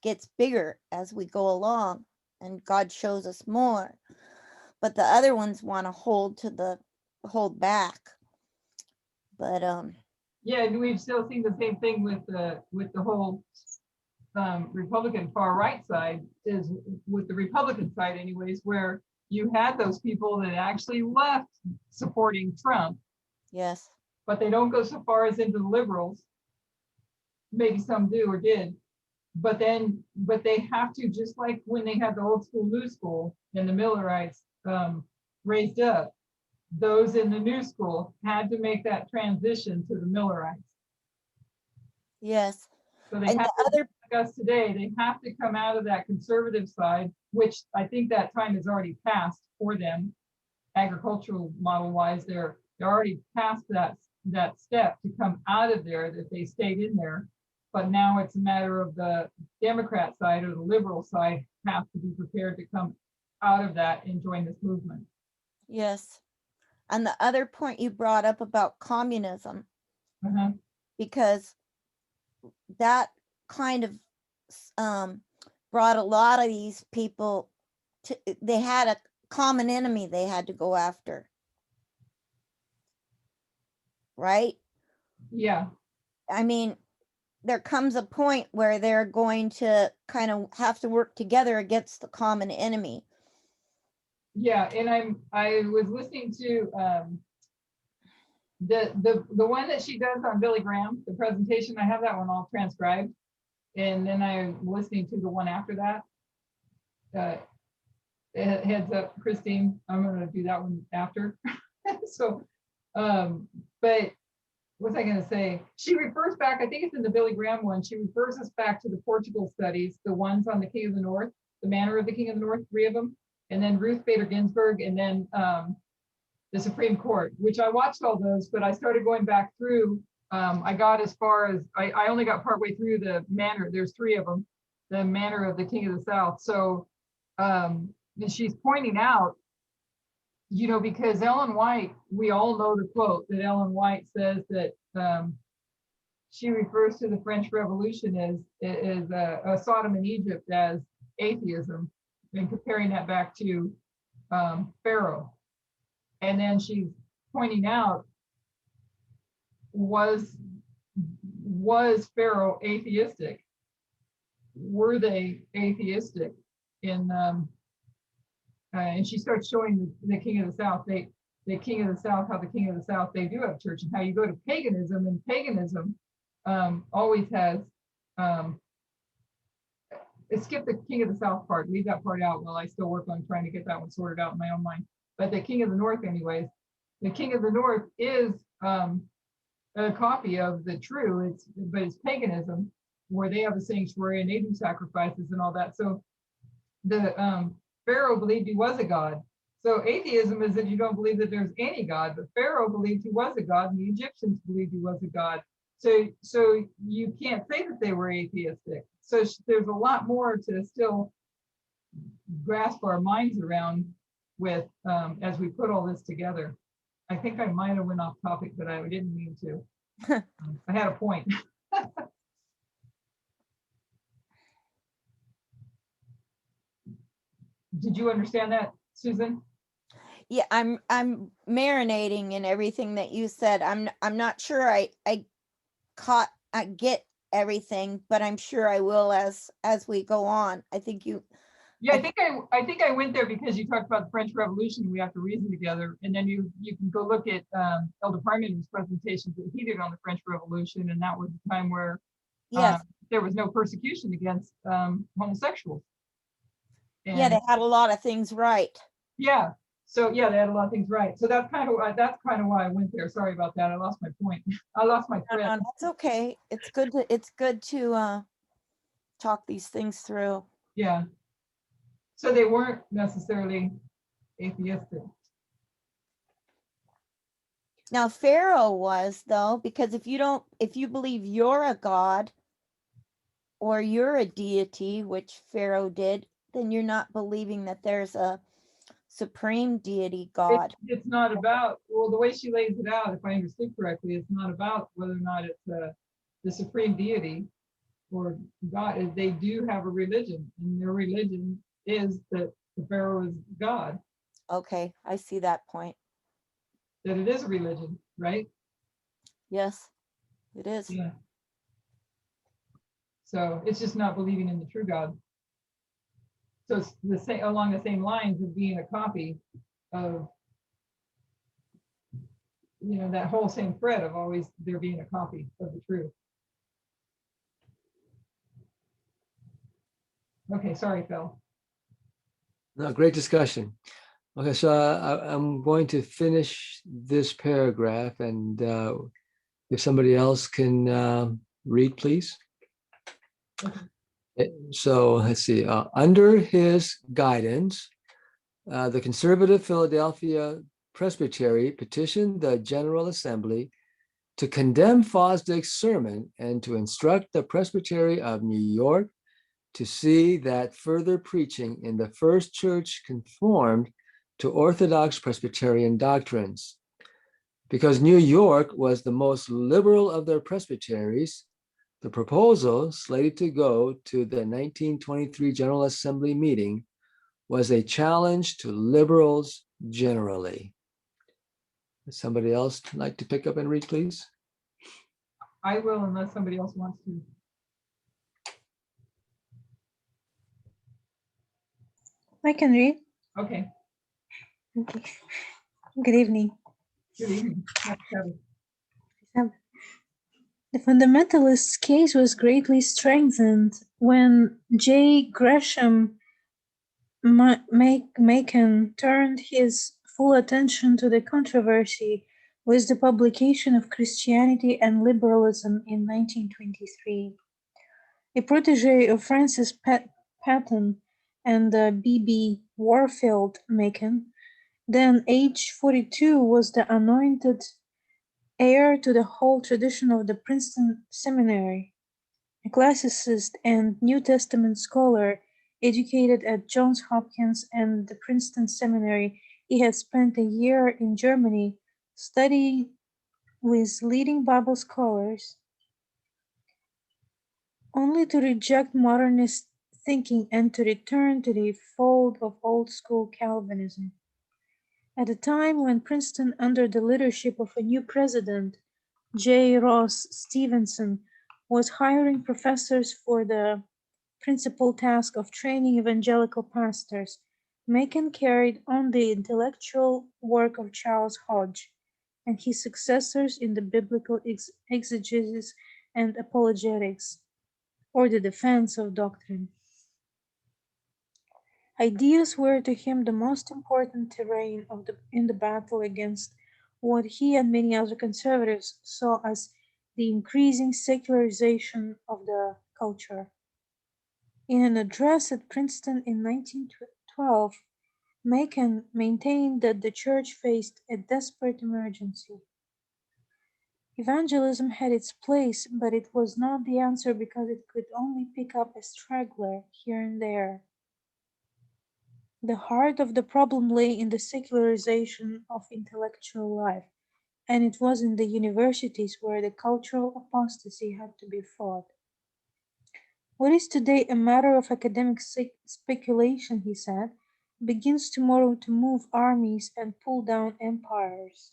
gets bigger as we go along and God shows us more. But the other ones want to hold back. But Yeah, and we've still seen the same thing with the whole Republican far right side, is with the Republican side anyways, where you had those people that actually left supporting Trump, yes, but they don't go so far as into the liberals. Maybe some do or did, but they have to, just like when they had the old school new school and the Millerites raised up, those in the new school had to make that transition to the Millerites. yes. So they And have the other, like us today, they have to come out of that conservative side, which I think that time has already passed for them. Agricultural model wise, they're already past that step to come out of there, that they stayed in there. But now it's a matter of the Democrat side or the liberal side have to be prepared to come out of that and join this movement. yes. And the other point you brought up about communism, Uh-huh. because that kind of brought a lot of these people to, they had a common enemy they had to go after. Right? Yeah. I mean, there comes a point where they're going to kind of have to work together against the common enemy. Yeah, and I was listening to the one that she does on Billy Graham, the presentation. I have that one all transcribed, and then I'm listening to the one after that. Heads up, Christine, I'm going to do that one after. So, but what's I going to say? She refers back, I think it's in the Billy Graham one, she refers us back to the Portugal studies, the ones on the King of the North, the Manor of the King of the North, 3 of them, and then Ruth Bader Ginsburg, and then the Supreme Court, which I watched all those, but I started going back through. I got as far as, I only got partway through the Manor, there's 3 of them, the Manor of the King of the South. So, and she's pointing out, because Ellen White, we all know the quote that Ellen White says that she refers to the French Revolution as Sodom and Egypt as atheism, and comparing that back to Pharaoh. And then she's pointing out, was Pharaoh atheistic? Were they atheistic in and she starts showing the King of the South, the King of the South, how the King of the South, they do have church, and how you go to paganism, and paganism always has, skip the King of the South part, leave that part out while I still work on trying to get that one sorted out in my own mind. But the King of the North anyways, the King of the North is a copy of the true, but it's paganism, where they have a sanctuary and they do sacrifices and all that. So the Pharaoh believed he was a god. So atheism is that you don't believe that there's any god, but Pharaoh believed he was a god, and the Egyptians believed he was a god. So you can't say that they were atheistic. So there's a lot more to still grasp our minds around with as we put all this together. I think I might have went off topic, but I didn't mean to. I had a point. Did you understand that, Susan? Yeah, I'm marinating in everything that you said. I'm not sure I get everything, but I'm sure I will as we go on. I think you. Yeah, I think I went there because you talked about the French Revolution. We have to reason together, and then you can go look at Elder Parmenter's presentations that he did on the French Revolution, and that was the time where Yes. there was no persecution against homosexuals. And Yeah, they had a lot of things right. yeah, so yeah, they had a lot of things right. So that's kind of why I went there. Sorry about that. I lost my point. I lost my thread. No, that's okay. It's good to talk these things through. Yeah. So they weren't necessarily atheistic. Now Pharaoh was, though, because if you believe you're a god or you're a deity, which Pharaoh did, then you're not believing that there's a supreme deity god. It's not about, well, the way she lays it out, if I understood correctly, it's not about whether or not it's the supreme deity or God. They do have a religion, and their religion is that the Pharaoh is God, Okay, I see that point. that it is a religion, right? Yes, it is. Yeah. So it's just not believing in the true God. So it's the same, along the same lines of being a copy of, that whole same thread of always there being a copy of the truth. Okay, sorry, Phil. No, great discussion. Okay, so I'm going to finish this paragraph, and if somebody else can read, please. So let's see. Under his guidance, the conservative Philadelphia Presbytery petitioned the General Assembly to condemn Fosdick's sermon and to instruct the Presbytery of New York to see that further preaching in the First Church conformed to Orthodox Presbyterian doctrines. Because New York was the most liberal of their presbyteries, the proposal, slated to go to the 1923 General Assembly meeting, was a challenge to liberals generally. Would somebody else like to pick up and read, please? I will, unless somebody else wants to. I can read. Okay, Okay. Good evening. good evening. The fundamentalist case was greatly strengthened when J. Gresham Machen turned his full attention to the controversy with the publication of Christianity and Liberalism in 1923. A protege of Francis Patton and B.B. Warfield Machen, then age 42, was the anointed heir to the whole tradition of the Princeton Seminary. A classicist and New Testament scholar, educated at Johns Hopkins and the Princeton Seminary, he had spent a year in Germany studying with leading Bible scholars, only to reject modernist thinking and to return to the fold of old school Calvinism. At a time when Princeton, under the leadership of a new president, J. Ross Stevenson, was hiring professors for the principal task of training evangelical pastors, Machen carried on the intellectual work of Charles Hodge and his successors in the biblical exegesis and apologetics, or the defense of doctrine. Ideas were to him the most important terrain in the battle against what he and many other conservatives saw as the increasing secularization of the culture. In an address at Princeton in 1912, Machen maintained that the church faced a desperate emergency. Evangelism had its place, but it was not the answer because it could only pick up a straggler here and there. The heart of the problem lay in the secularization of intellectual life, and it was in the universities where the cultural apostasy had to be fought. What is today a matter of academic speculation, he said, begins tomorrow to move armies and pull down empires.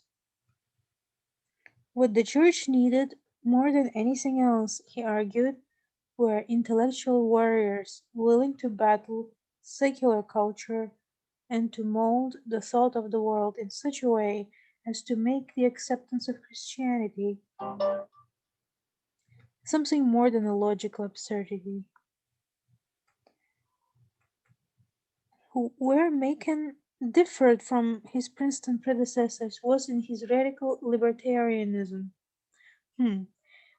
What the church needed more than anything else, he argued, were intellectual warriors willing to battle secular culture and to mold the thought of the world in such a way as to make the acceptance of Christianity something more than a logical absurdity. Where Macon differed from his Princeton predecessors was in his radical libertarianism.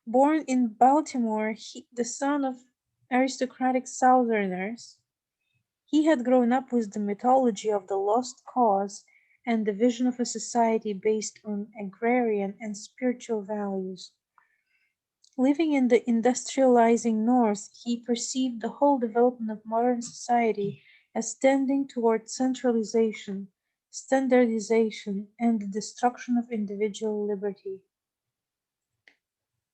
Born in Baltimore, the son of aristocratic Southerners, he had grown up with the mythology of the lost cause and the vision of a society based on agrarian and spiritual values. Living in the industrializing North, he perceived the whole development of modern society as tending toward centralization, standardization, and the destruction of individual liberty.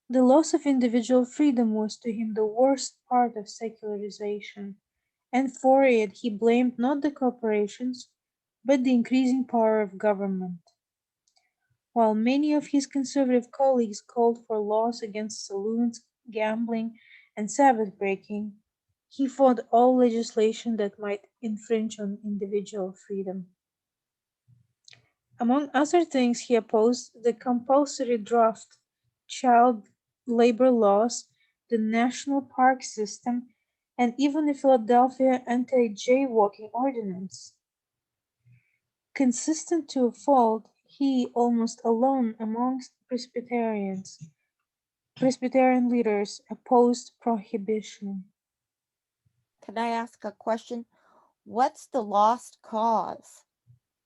The loss of individual freedom was to him the worst part of secularization, and for it he blamed not the corporations, but the increasing power of government. While many of his conservative colleagues called for laws against saloons, gambling, and Sabbath breaking, he fought all legislation that might infringe on individual freedom. Among other things, he opposed the compulsory draft child labor laws, the national park system, and even the Philadelphia anti-jaywalking ordinance. Consistent to a fault, he, almost alone amongst Presbyterian leaders, opposed prohibition. Can I ask a question? What's the lost cause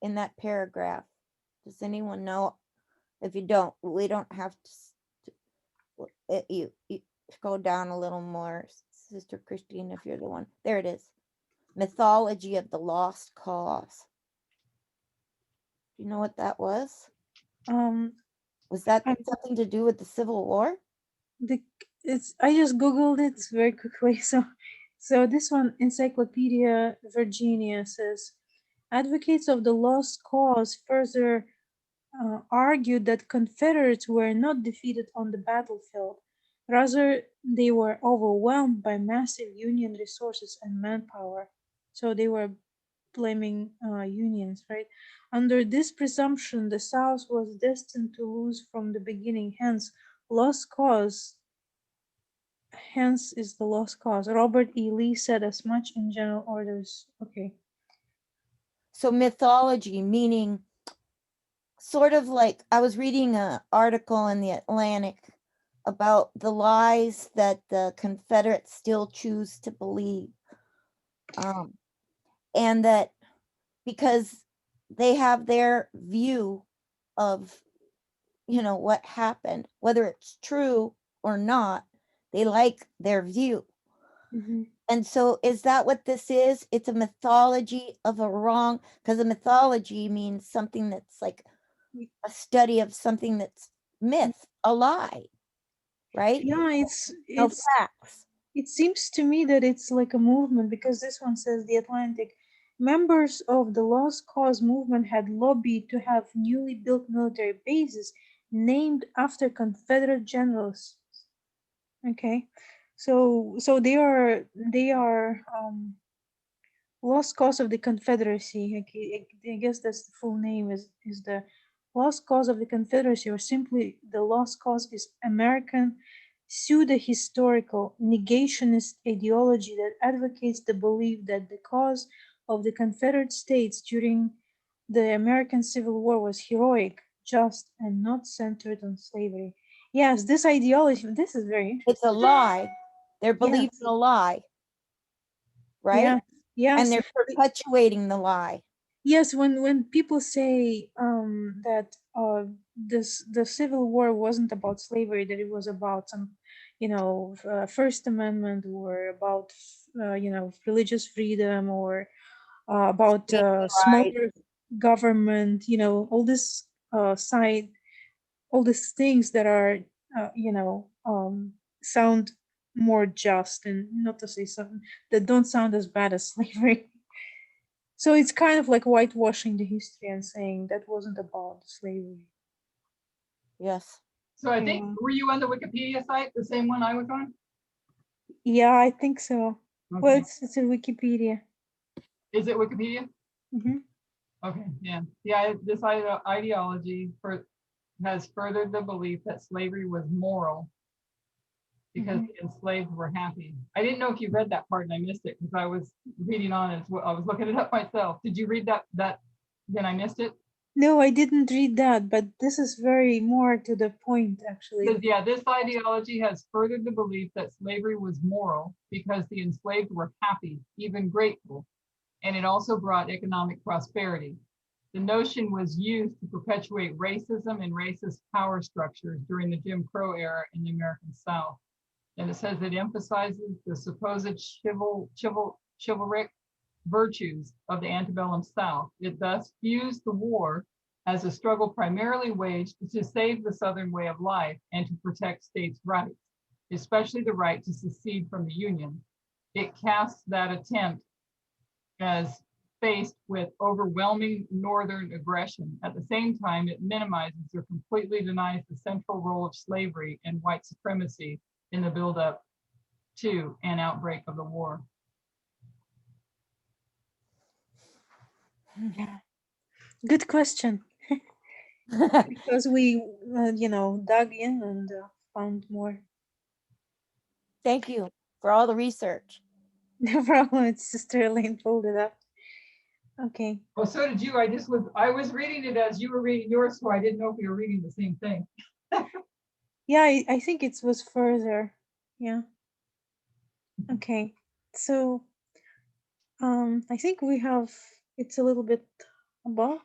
in that paragraph? Does anyone know? If you don't, we don't have to. You go down a little more, Sister Christine, if you're the one. There it is. Mythology of the lost cause. Do you know what that was? Was that something to do with the Civil War? I just googled it very quickly. So this one, Encyclopedia Virginia, says advocates of the lost cause further argued that Confederates were not defeated on the battlefield. Rather, they were overwhelmed by massive Union resources and manpower. So they were blaming Unions, right? Under this presumption, the South was destined to lose from the beginning. Hence is the lost cause. Robert E. Lee said as much in General Orders. Okay. So mythology, meaning sort of like I was reading an article in the Atlantic about the lies that the Confederates still choose to believe. And that because they have their view of, what happened, whether it's true or not, they like their view. Mm-hmm. And so is that what this is? It's a mythology of a wrong, because a mythology means something that's like a study of something that's myth, a lie, right? Yeah, No facts. it seems to me that it's like a movement, because this one says the Atlantic. Members of the Lost Cause movement had lobbied to have newly built military bases named after Confederate generals. Okay, so they are Lost Cause of the Confederacy. Okay, I guess that's the full name is the Lost Cause of the Confederacy, or simply the Lost Cause is American pseudo-historical negationist ideology that advocates the belief that the cause of the Confederate States during the American Civil War was heroic, just, and not centered on slavery. Yes, this ideology, this is very interesting. It's a lie. They're believing Yes. a lie, right? Yeah. Yes. And they're perpetuating the lie. Yes, when people say that the Civil War wasn't about slavery, that it was about some, First Amendment, or about religious freedom, or about smaller government, all this all these things that are sound more just, and not to say something that don't sound as bad as slavery. So it's kind of like whitewashing the history and saying that wasn't about slavery. Yes. So I think, Yeah. were you on the Wikipedia site, the same one I was on? Yeah, I think so. Well, Okay. it's in Wikipedia. Is it Wikipedia? Mhm. Okay, yeah. This ideology has furthered the belief that slavery was moral because the enslaved were happy. I didn't know if you read that part and I missed it because I was reading on as well. I was looking it up myself. Did you read that? Then I missed it? No, I didn't read that, but this is very more to the point, actually. Says, yeah, this ideology has furthered the belief that slavery was moral because the enslaved were happy, even grateful, and it also brought economic prosperity. The notion was used to perpetuate racism and racist power structures during the Jim Crow era in the American South. And it says it emphasizes the supposed chivalric virtues of the antebellum South. It thus views the war as a struggle primarily waged to save the Southern way of life and to protect states' rights, especially the right to secede from the Union. It casts that attempt as faced with overwhelming Northern aggression. At the same time, it minimizes or completely denies the central role of slavery and white supremacy in the buildup to an outbreak of the war. Yeah. Good question. Because we, dug in and found more. Thank you for all the research. No problem. It's Sister Elaine pulled it up. Okay. Oh, so did you. I was reading it as you were reading yours, so I didn't know if we were reading the same thing. Yeah, I think it was further. Yeah. Okay. So I think we have, it's a little bit above.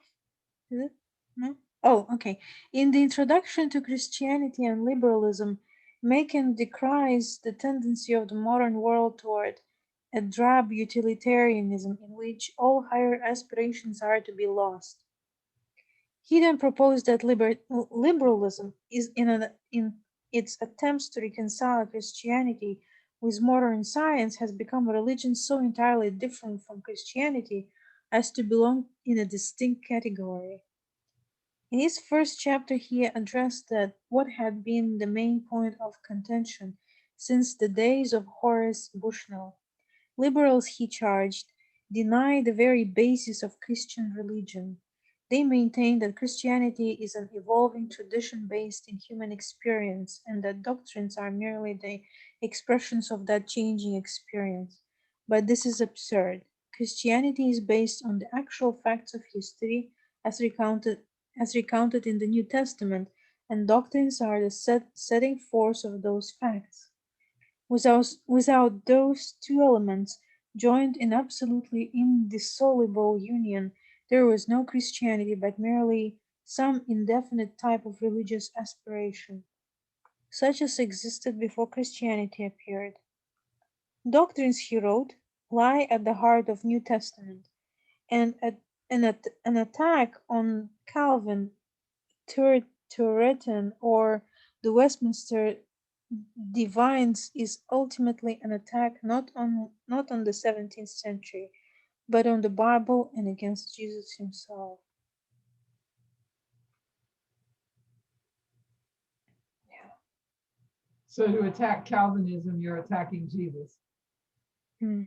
Is it? No? Oh, okay. In the introduction to Christianity and liberalism, Macon decries the tendency of the modern world toward a drab utilitarianism in which all higher aspirations are to be lost. He then proposed that liberalism is in its attempts to reconcile Christianity with modern science has become a religion so entirely different from Christianity as to belong in a distinct category. In his first chapter, he addressed that what had been the main point of contention since the days of Horace Bushnell. Liberals, he charged, deny the very basis of Christian religion. They maintain that Christianity is an evolving tradition based in human experience and that doctrines are merely the expressions of that changing experience. But this is absurd. Christianity is based on the actual facts of history as recounted in the New Testament, and doctrines are the setting force of those facts. Without those two elements, joined in absolutely indissoluble union, there was no Christianity but merely some indefinite type of religious aspiration, such as existed before Christianity appeared. Doctrines, he wrote, lie at the heart of New Testament, and an attack on Calvin, Turretin, or the Westminster Divines is ultimately an attack not on the 17th century, but on the Bible and against Jesus himself. So to attack Calvinism, you're attacking Jesus. Hmm.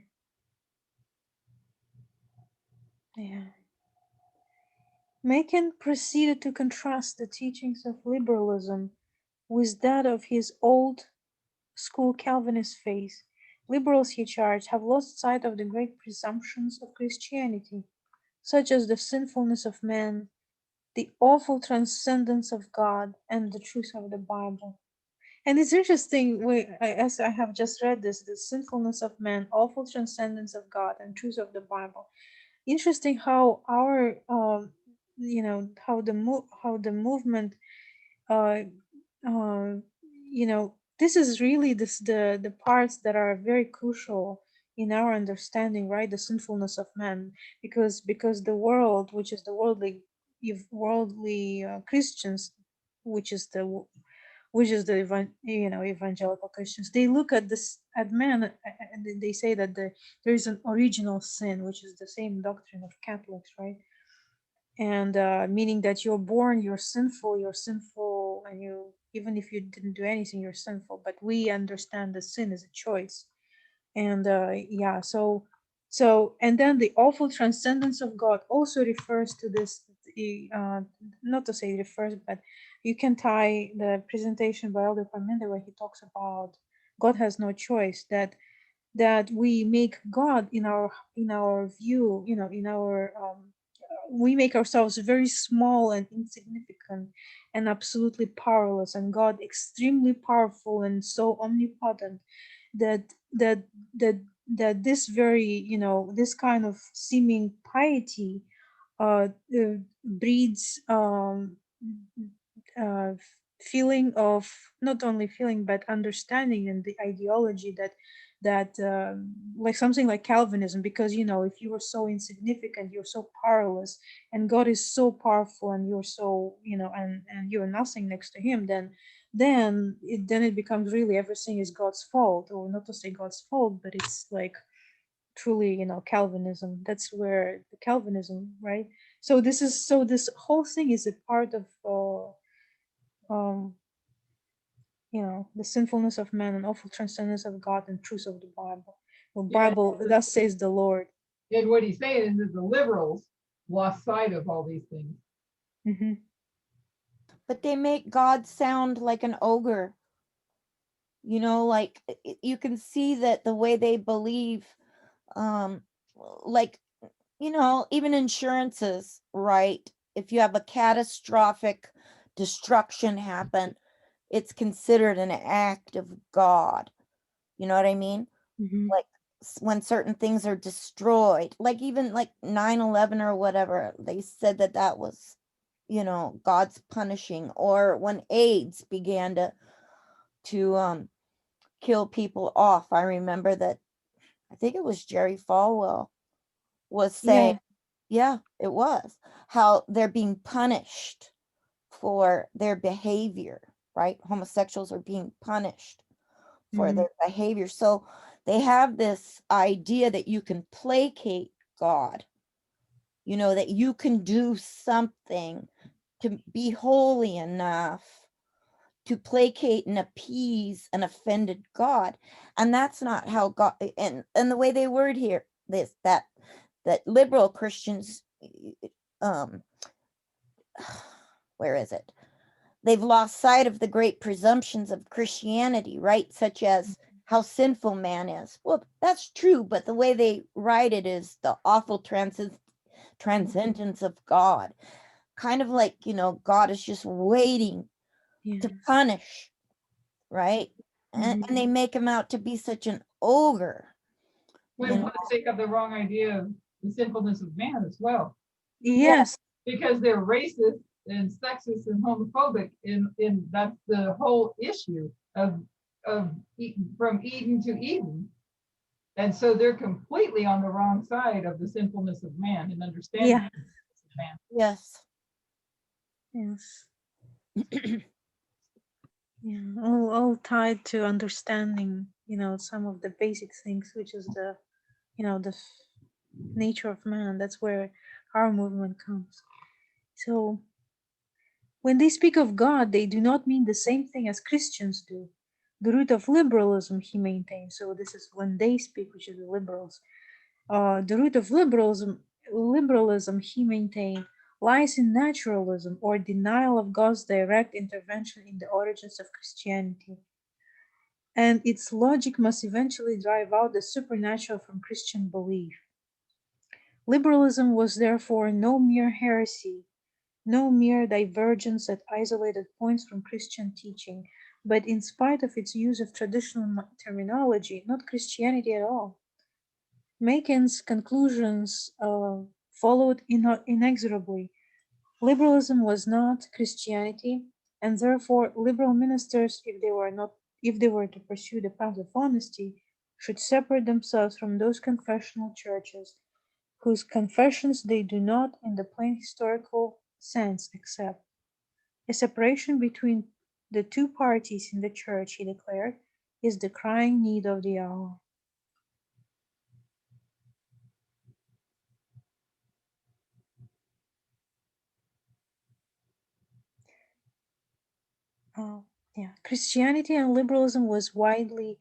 Yeah. Macon proceeded to contrast the teachings of liberalism with that of his old school Calvinist faith. Liberals, he charged, have lost sight of the great presumptions of Christianity, such as the sinfulness of man, the awful transcendence of God, and the truth of the Bible. And it's interesting, as I have just read this, the sinfulness of man, awful transcendence of God, and truth of the Bible. Interesting how our, how the movement, uh, uh, this is really the parts that are very crucial in our understanding, right? The sinfulness of man, because the world, which is the worldly Christians, which is which is the evangelical Christians. They look at this at man, and they say that there is an original sin, which is the same doctrine of Catholics, right? And meaning that you're born, you're sinful, and you, even if you didn't do anything, you're sinful. But we understand that sin is a choice. And yeah, so and then the awful transcendence of God also refers to this, not to say refers, but you can tie the presentation by Elder Parmenter where he talks about God has no choice, that we make God in our view, in our we make ourselves very small and insignificant and absolutely powerless, and God extremely powerful and so omnipotent, that that that this very, this kind of seeming piety breeds uh, feeling of, not only feeling but understanding, and the ideology that like something like Calvinism, because if you are so insignificant, you're so powerless, and God is so powerful, and you're so, and you're nothing next to him, then it becomes really everything is God's fault, or not to say God's fault, but it's like truly, Calvinism. That's where the Calvinism, right? So this whole thing is a part of um the sinfulness of man and awful transcendence of God and truth of the Bible. The Yeah. Bible, thus says the Lord. And what he's saying is that the liberals lost sight of all these things. Hmm. But they make God sound like an ogre. Like you can see that the way they believe, um, like, even insurances, right? If you have a catastrophic destruction happen, it's considered an act of God. You know what I mean? Hmm. Like when certain things are destroyed, like even like 9/11 or whatever, they said that was, God's punishing. Or when AIDS began to kill people off, I remember that, I think it was Jerry Falwell was saying, Yeah. yeah, it was, how they're being punished for their behavior, right? Homosexuals are being punished for Hmm. their behavior. So they have this idea that you can placate God, that you can do something to be holy enough to placate and appease an offended God. And that's not how God, and the way they word here, that liberal Christians, um, where is it? They've lost sight of the great presumptions of Christianity, right? Such as how sinful man is. Well, that's true, but the way they write it is the awful transcendence of God. Kind of like, God is just waiting Yeah. to punish, right? And Hmm. they make him out to be such an ogre. When plus they have the wrong idea of the sinfulness of man as well, Yes. because they're racist and sexist and homophobic, in that's the whole issue of from Eden to Eden. And so they're completely on the wrong side of the sinfulness of man and understanding Yeah. the sinfulness of man. Yes. Yes. Yeah. All tied to understanding, some of the basic things, which is the nature of man. That's where our movement comes. So when they speak of God, they do not mean the same thing as Christians do. The root of liberalism, he maintains. So this is when they speak, which is the liberals. The root of liberalism, he maintained, lies in naturalism or denial of God's direct intervention in the origins of Christianity. And its logic must eventually drive out the supernatural from Christian belief. Liberalism was therefore no mere heresy, no mere divergence at isolated points from Christian teaching, but in spite of its use of traditional terminology, not Christianity at all. Macon's conclusions followed inexorably. Liberalism was not Christianity, and therefore liberal ministers, if they were to pursue the path of honesty, should separate themselves from those confessional churches whose confessions they do not, in the plain historical sense, accept. A separation between the two parties in the church, he declared, is the crying need of the hour. Uh, Christianity and liberalism was widely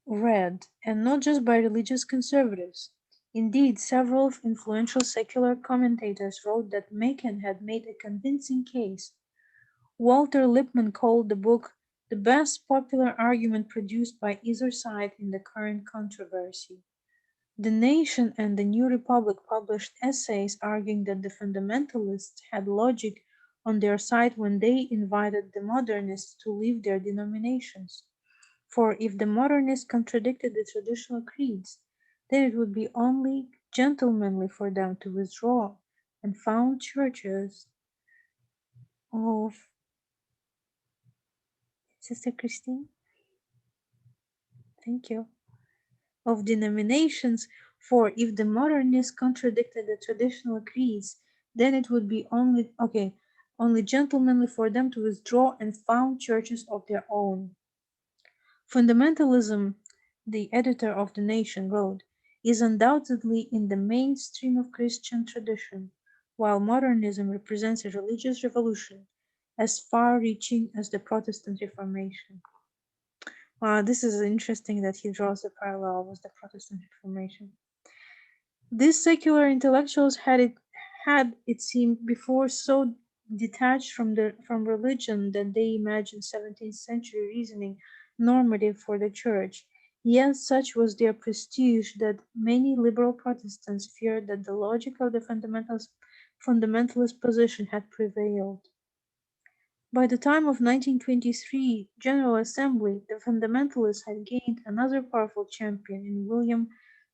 read, and not just by religious conservatives. Indeed, several influential secular commentators wrote that Macon had made a convincing case. Walter Lippmann called the book the best popular argument produced by either side in the current controversy. The Nation and the New Republic published essays arguing that the fundamentalists had logic on their side when they invited the modernists to leave their denominations. For if the modernists contradicted the traditional creeds, then it would be only gentlemanly for them to withdraw and found churches of Sister Christine. Thank you. Of denominations, for if the modernists contradicted the traditional creeds, then it would be only gentlemanly for them to withdraw and found churches of their own. Fundamentalism, the editor of The Nation wrote, is undoubtedly in the mainstream of Christian tradition, while modernism represents a religious revolution as far-reaching as the Protestant Reformation. This is interesting that he draws the parallel with the Protestant Reformation. These secular intellectuals had it seemed before so detached from religion that they imagined 17th century reasoning normative for the church. Yet such was their prestige that many liberal Protestants feared that the logic of the fundamentalist position had prevailed. By the time of 1923 General Assembly, the fundamentalists had gained another powerful champion in William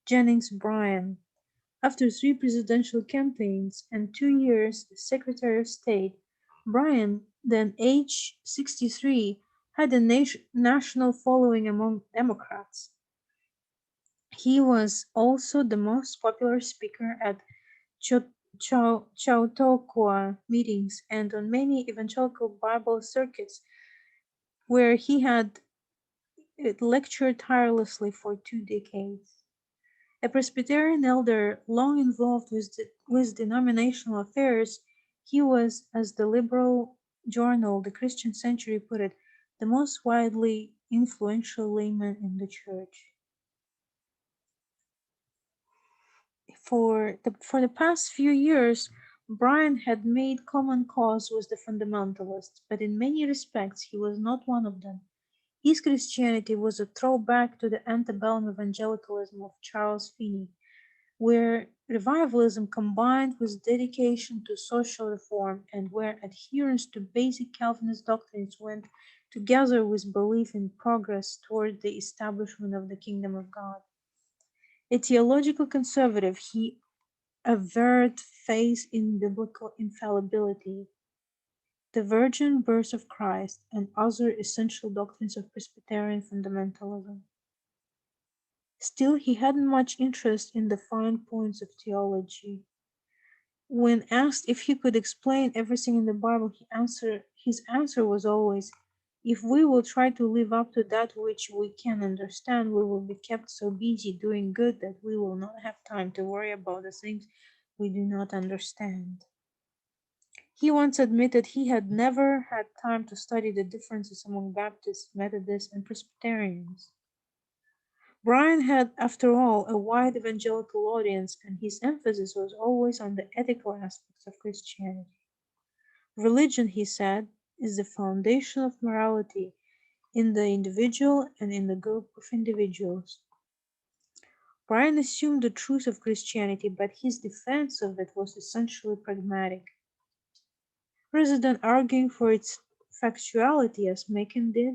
Jennings Bryan. After 3 presidential campaigns and 2 years as Secretary of State, Bryan, then aged 63, had a national following among Democrats. He was also the most popular speaker at Chautauqua meetings and on many evangelical Bible circuits, where he had lectured tirelessly for 2 decades. A Presbyterian elder long involved with denominational affairs, he was, as the liberal journal The Christian Century put it, the most widely influential layman in the church. For the past few years, Bryan had made common cause with the fundamentalists, but in many respects he was not one of them. His Christianity was a throwback to the antebellum evangelicalism of Charles Finney, where revivalism combined with dedication to social reform and where adherence to basic Calvinist doctrines went together with belief in progress toward the establishment of the kingdom of God. A theological conservative, he averred faith in biblical infallibility, the virgin birth of Christ, and other essential doctrines of Presbyterian fundamentalism. Still, he hadn't much interest in the fine points of theology. When asked if he could explain everything in the Bible, his answer was always, if we will try to live up to that which we can understand, we will be kept so busy doing good that we will not have time to worry about the things we do not understand. He once admitted he had never had time to study the differences among Baptists, Methodists, and Presbyterians. Bryan had, after all, a wide evangelical audience, and his emphasis was always on the ethical aspects of Christianity. Religion, he said, is the foundation of morality in the individual and in the group of individuals. Bryan assumed the truth of Christianity, but his defense of it was essentially pragmatic. Rather than arguing for its factuality as Macon did,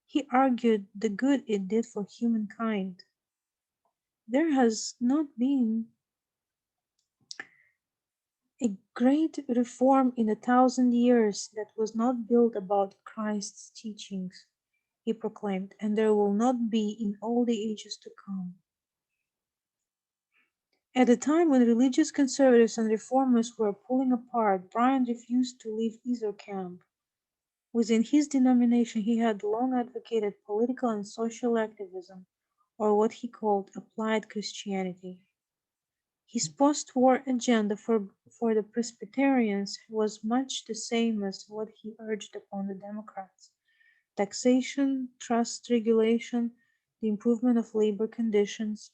he argued the good it did for humankind. There has not been a great reform in 1,000 years that was not built about Christ's teachings, he proclaimed, and there will not be in all the ages to come. At a time when religious conservatives and reformers were pulling apart, Bryan refused to leave either camp. Within his denomination, he had long advocated political and social activism, or what he called applied Christianity. His post-war agenda for the Presbyterians was much the same as what he urged upon the Democrats: taxation, trust regulation, the improvement of labor conditions,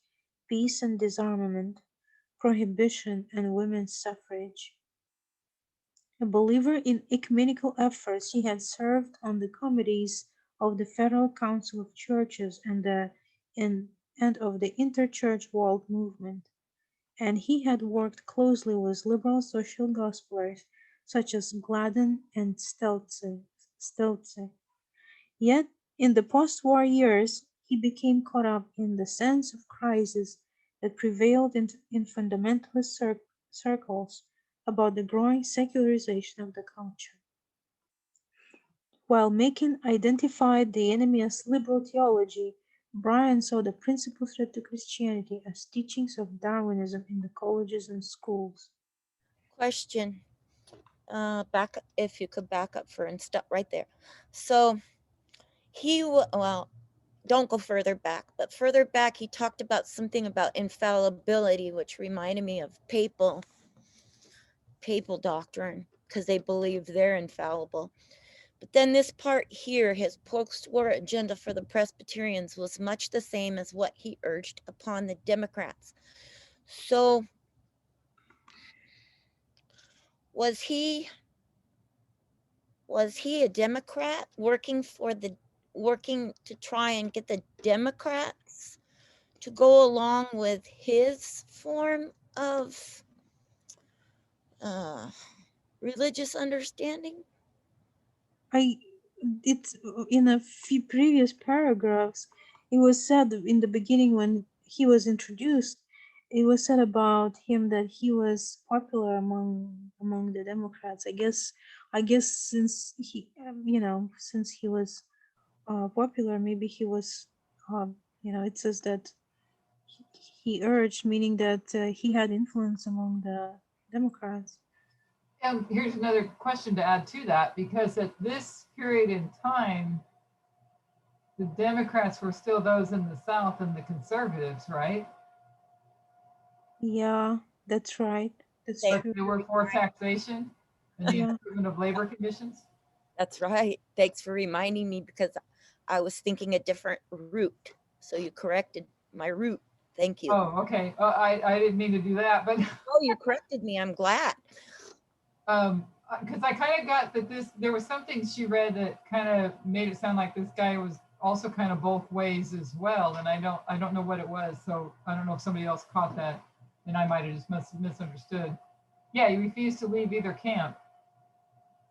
peace and disarmament, prohibition, and women's suffrage. A believer in ecumenical efforts, he had served on the committees of the Federal Council of Churches and, and of the Interchurch World Movement, and he had worked closely with liberal social gospelers such as Gladden and Stelze. Yet, in the post-war years, he became caught up in the sense of crisis that prevailed in fundamentalist circles about the growing secularization of the culture. While Macon identified the enemy as liberal theology, Bryan saw the principal threat to Christianity as teachings of Darwinism in the colleges and schools. Question. Back, if you could back up for and stop right there. So well, don't go further back, but further back he talked about something about infallibility, which reminded me of papal doctrine, because they believe they're infallible. But then this part here, his post-war agenda for the Presbyterians was much the same as what he urged upon the Democrats. So was he a Democrat working to try and get the Democrats to go along with his form of religious understanding? It's in a few previous paragraphs, it was said in the beginning when he was introduced, it was said about him that he was popular among the Democrats. I guess since he was popular, maybe he was, it says that he urged, meaning that he had influence among the Democrats. And here's another question to add to that, because at this period in time, the Democrats were still those in the South and the conservatives, right? Yeah, that's right. That's Thank true. They were for taxation and the Yeah. improvement of labor conditions. That's right. Thanks for reminding me, because I was thinking a different route. So you corrected my route. Thank you. Oh, okay. I didn't mean to do that, but Oh, you corrected me. I'm glad. because I kind of got that there was something she read that kind of made it sound like this guy was also kind of both ways as well, and I don't know what it was, so I don't know if somebody else caught that, and I might have just misunderstood. Yeah, he refused to leave either camp.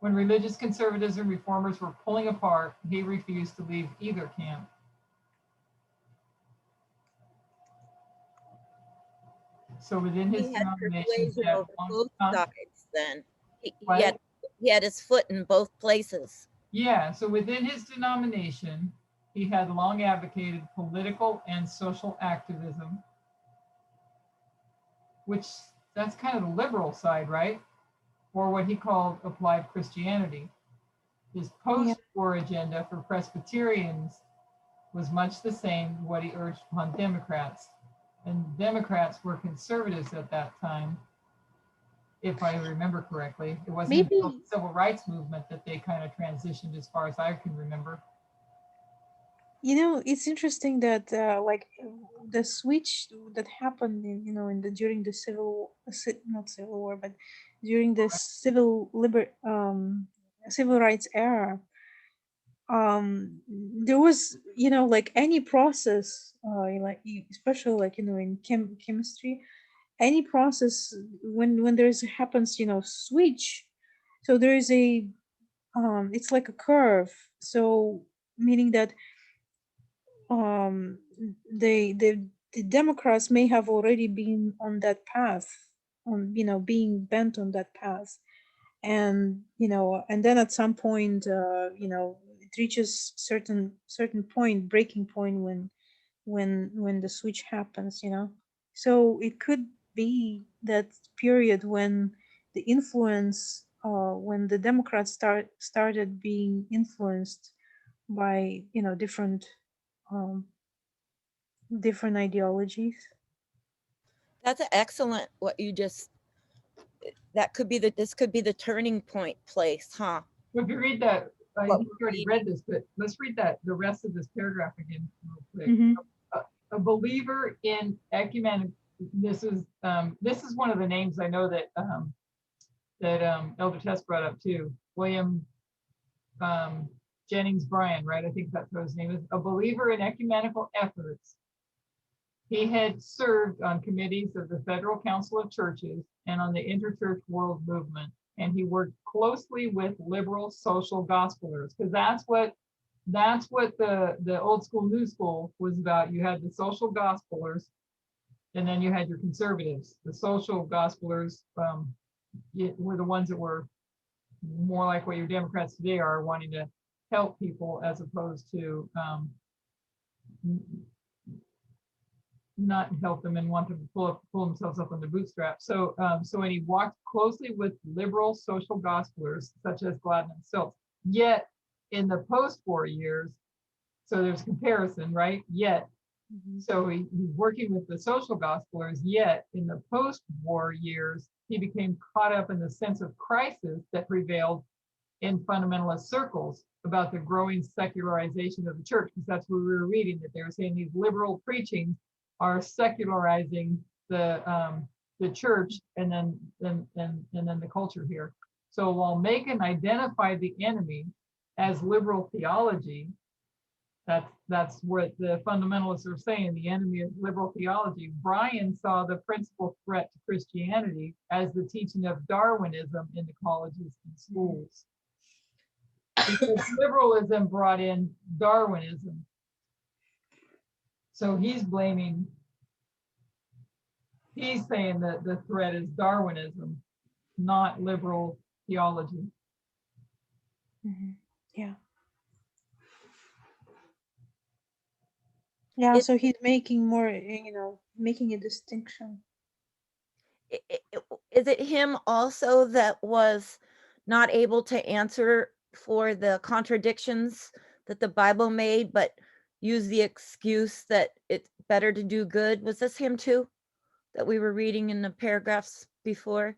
When religious conservatism reformers were pulling apart, he refused to leave either camp. So within his He had denomination, he persuasion had over long, both huh? sides then. He What? had his foot in both places. Yeah, so within his denomination, he had long advocated political and social activism, which that's kind of the liberal side, right? Or what he called applied Christianity. His Yeah. post-war agenda for Presbyterians was much the same what he urged upon Democrats. And Democrats were conservatives at that time, if I remember correctly. It wasn't until Maybe, the civil rights movement that they kind of transitioned, as far as I can remember. it's interesting that the switch that happened during the not civil war, but during the civil rights era, there was, like any process, especially in chemistry, any process when there's happens, switch, so there is a it's like a curve, so meaning that um they the Democrats may have already been on that path, on being bent on that path, and and then at some point, it reaches certain point, breaking point, when the switch happens, so it could be that period when the influence when the Democrats started being influenced by um, different ideologies. That's excellent what you just, that could be this could be the turning point place, huh? If you read that, I What think you we're already read this, but let's read the rest of this paragraph again real quick. Mhm. A believer in ecumenical, this is one of the names I know that Elder Tess brought up too. William Jennings Bryan, right? I think that's what his name is. A believer in ecumenical efforts. He had served on committees of the Federal Council of Churches and on the Interchurch World Movement. And he worked closely with liberal social gospelers, because that's what the old school, new school was about. You had the social gospelers, and then you had your conservatives. The social gospelers were the ones that were more like what your Democrats today are, wanting to help people as opposed to not help them and want them to pull themselves up on the bootstraps. So when he walked closely with liberal social gospelers such as Gladden and Sills, yet in the post-war years, so there's comparison, right? Yet, so he's working with the social gospelers, yet in the post-war years, he became caught up in the sense of crisis that prevailed in fundamentalist circles about the growing secularization of the church, because that's what we were reading, that they were saying these liberal preachings are secularizing the church and then the culture here. So while Macon identified the enemy as liberal theology, that's what the fundamentalists are saying, the enemy is liberal theology. Bryan saw the principal threat to Christianity as the teaching of Darwinism in the colleges and schools. Because liberalism brought in Darwinism. So he's saying that the threat is Darwinism, not liberal theology. Yeah. Yeah, It- so he's making more, making a distinction. Is it him also that was not able to answer for the contradictions that the Bible made, but use the excuse that it's better to do good? Was this him too, that we were reading in the paragraphs before?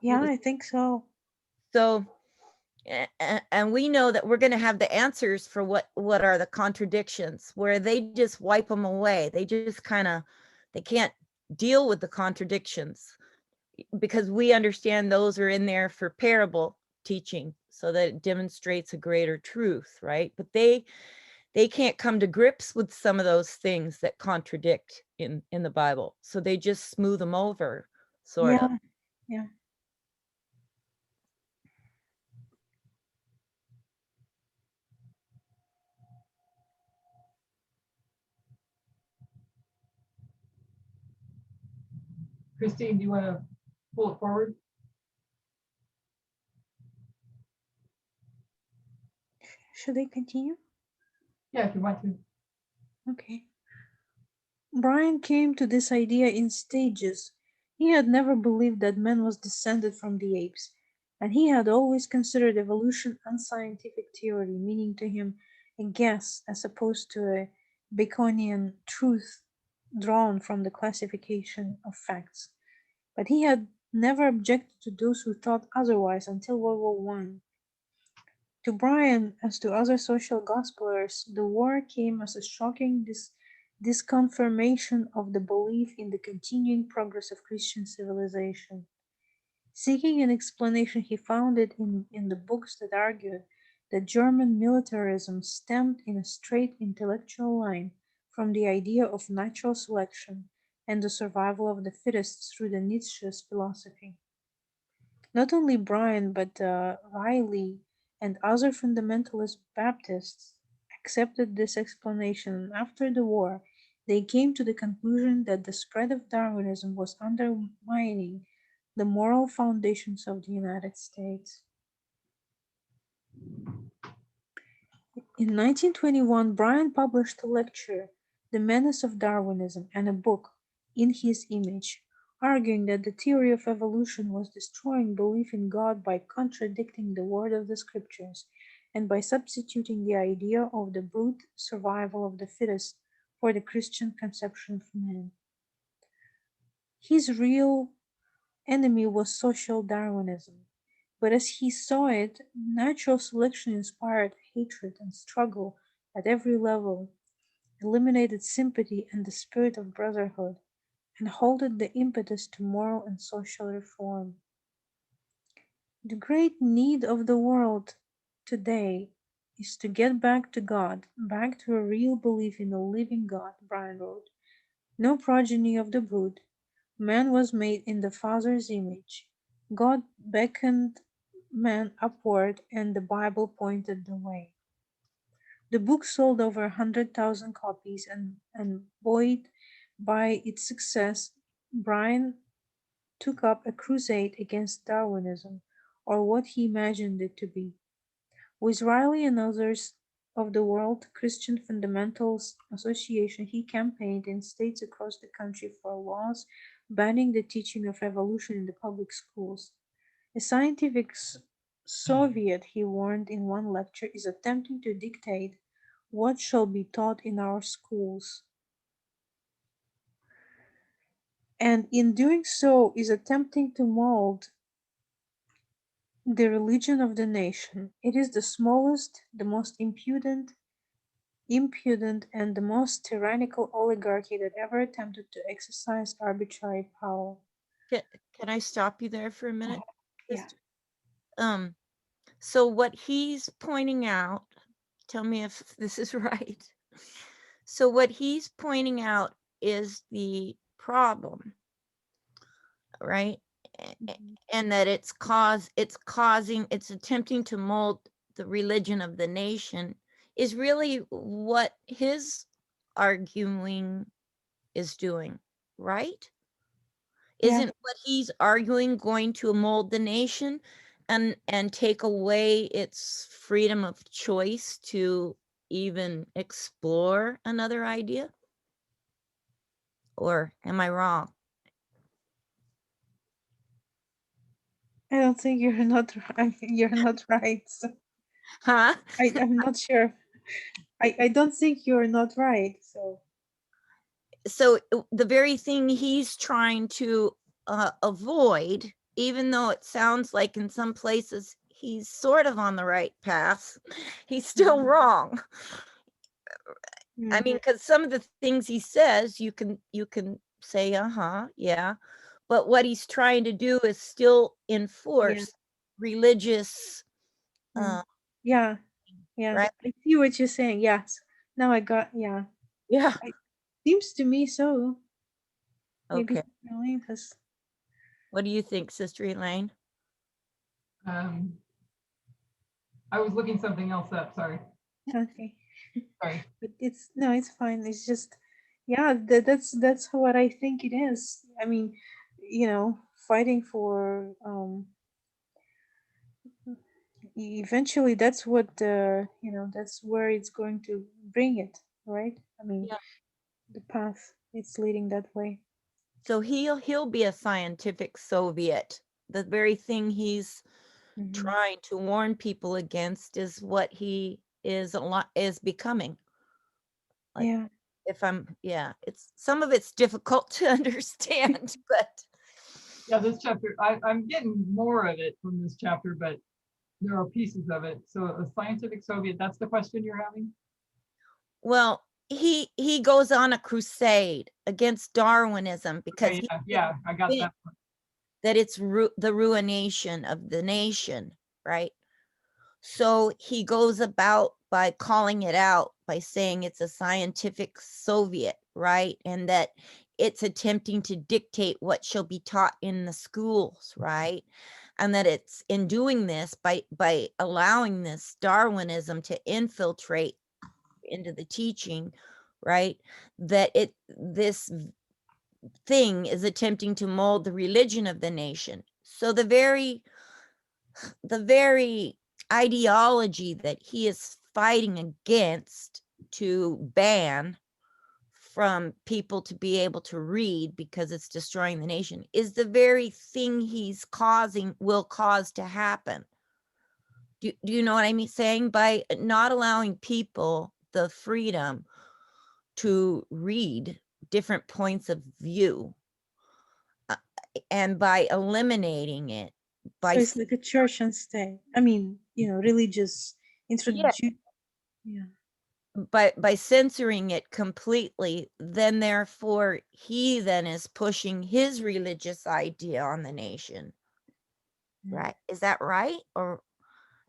Yeah, I think so. So, and we know that we're going to have the answers for what are the contradictions, where they just wipe them away. They just they can't deal with the contradictions, because we understand those are in there for parable teaching, so that it demonstrates a greater truth, right? But they can't come to grips with some of those things that contradict in the Bible, so they just smooth them over, sort of. Yeah. Christine, do you want to pull it forward? Should I continue? Yeah, if you want to. Okay. Bryan came to this idea in stages. He had never believed that man was descended from the apes, and he had always considered evolution unscientific theory, meaning to him a guess as opposed to a Baconian truth drawn from the classification of facts. But he had never objected to those who thought otherwise until World War One. To Bryan, as to other social gospelers, the war came as a shocking disconfirmation of the belief in the continuing progress of Christian civilization. Seeking an explanation, he found it in the books that argued that German militarism stemmed in a straight intellectual line from the idea of natural selection and the survival of the fittest through the Nietzsche's philosophy. Not only Bryan, but Riley and other fundamentalist Baptists accepted this explanation, and after the war, they came to the conclusion that the spread of Darwinism was undermining the moral foundations of the United States. In 1921, Bryan published a lecture, The Menace of Darwinism, and a book, In His Image, arguing that the theory of evolution was destroying belief in God by contradicting the word of the scriptures and by substituting the idea of the brute survival of the fittest for the Christian conception of man. His real enemy was social Darwinism, but as he saw it, natural selection inspired hatred and struggle at every level, eliminated sympathy and the spirit of brotherhood, and halted the impetus to moral and social reform. The great need of the world today is to get back to God, back to a real belief in a living God, Brian wrote. No progeny of the brood. Man was made in the Father's image. God beckoned man upward, and the Bible pointed the way. The book sold over 100,000 copies, and buoyed by its success, Brian took up a crusade against Darwinism, or what he imagined it to be. With Riley and others of the World Christian Fundamentals Association, he campaigned in states across the country for laws banning the teaching of evolution in the public schools. A scientific Soviet, he warned in one lecture, is attempting to dictate what shall be taught in our schools. And in doing so, is attempting to mold the religion of the nation. It is the smallest, the most impudent, and the most tyrannical oligarchy that ever attempted to exercise arbitrary power. Can I stop you there for a minute? Yeah. So what he's pointing out, tell me if this is right. So what he's pointing out is the problem, right? And that it's attempting to mold the religion of the nation is really what his arguing is doing, right? Yeah. Isn't what he's arguing going to mold the nation and take away its freedom of choice to even explore another idea? Or am I wrong? I don't think you're not right. You're not right. So Huh? I'm not sure. I don't think you're not right. So the very thing he's trying to avoid, even though it sounds like in some places he's sort of on the right path, he's still wrong. I mean, because some of the things he says, you can say, yeah, but what he's trying to do is still enforce religious, yeah. right? I see what you're saying. Yes. Now I got, yeah. Yeah. Seems to me so. Maybe Okay. Elaine has. What do you think, Sister Elaine? I was looking something else up, sorry. Okay. Sorry. But it's fine. It's just, yeah, that's what I think it is. I mean, fighting for eventually that's what that's where it's going to bring it, right? I mean, Yeah. the path it's leading that way. So he'll be a scientific Soviet. The very thing he's trying to warn people against is what he is becoming. Like, Yeah. it's some of it's difficult to understand, but Yeah, this chapter, I'm getting more of it from this chapter, but there are pieces of it. So a scientific Soviet, that's the question you're having? well, he goes on a crusade against Darwinism because Okay, yeah, I got that one. that it's the ruination of the nation, right? So he goes about by calling it out by saying it's a scientific Soviet, right? And that it's attempting to dictate what shall be taught in the schools, right? And that it's in doing this by allowing this Darwinism to infiltrate into the teaching, right? That this thing is attempting to mold the religion of the nation. So the very ideology that he is fighting against to ban from people to be able to read because it's destroying the nation is the very thing he's will cause to happen. Do you know what I mean? Saying by not allowing people the freedom to read different points of view, and by eliminating it, So it's like a church and state. I mean, religious introduce. Yeah. by censoring it completely, then therefore he then is pushing his religious idea on the nation. Right? Is that right? Or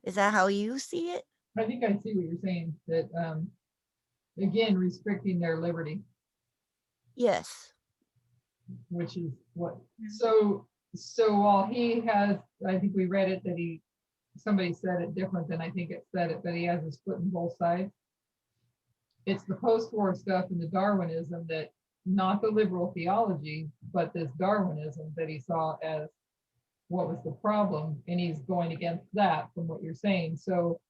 is that how you see it? I think I see what you're saying, that again, restricting their liberty, Yes. which is what, Yeah. so while he has, I think we read it that somebody said it different than I think it said it, but he has his foot in both sides. It's the post-war stuff and the Darwinism that, not the liberal theology, but this Darwinism that he saw as what was the problem, and he's going against that from what you're saying. So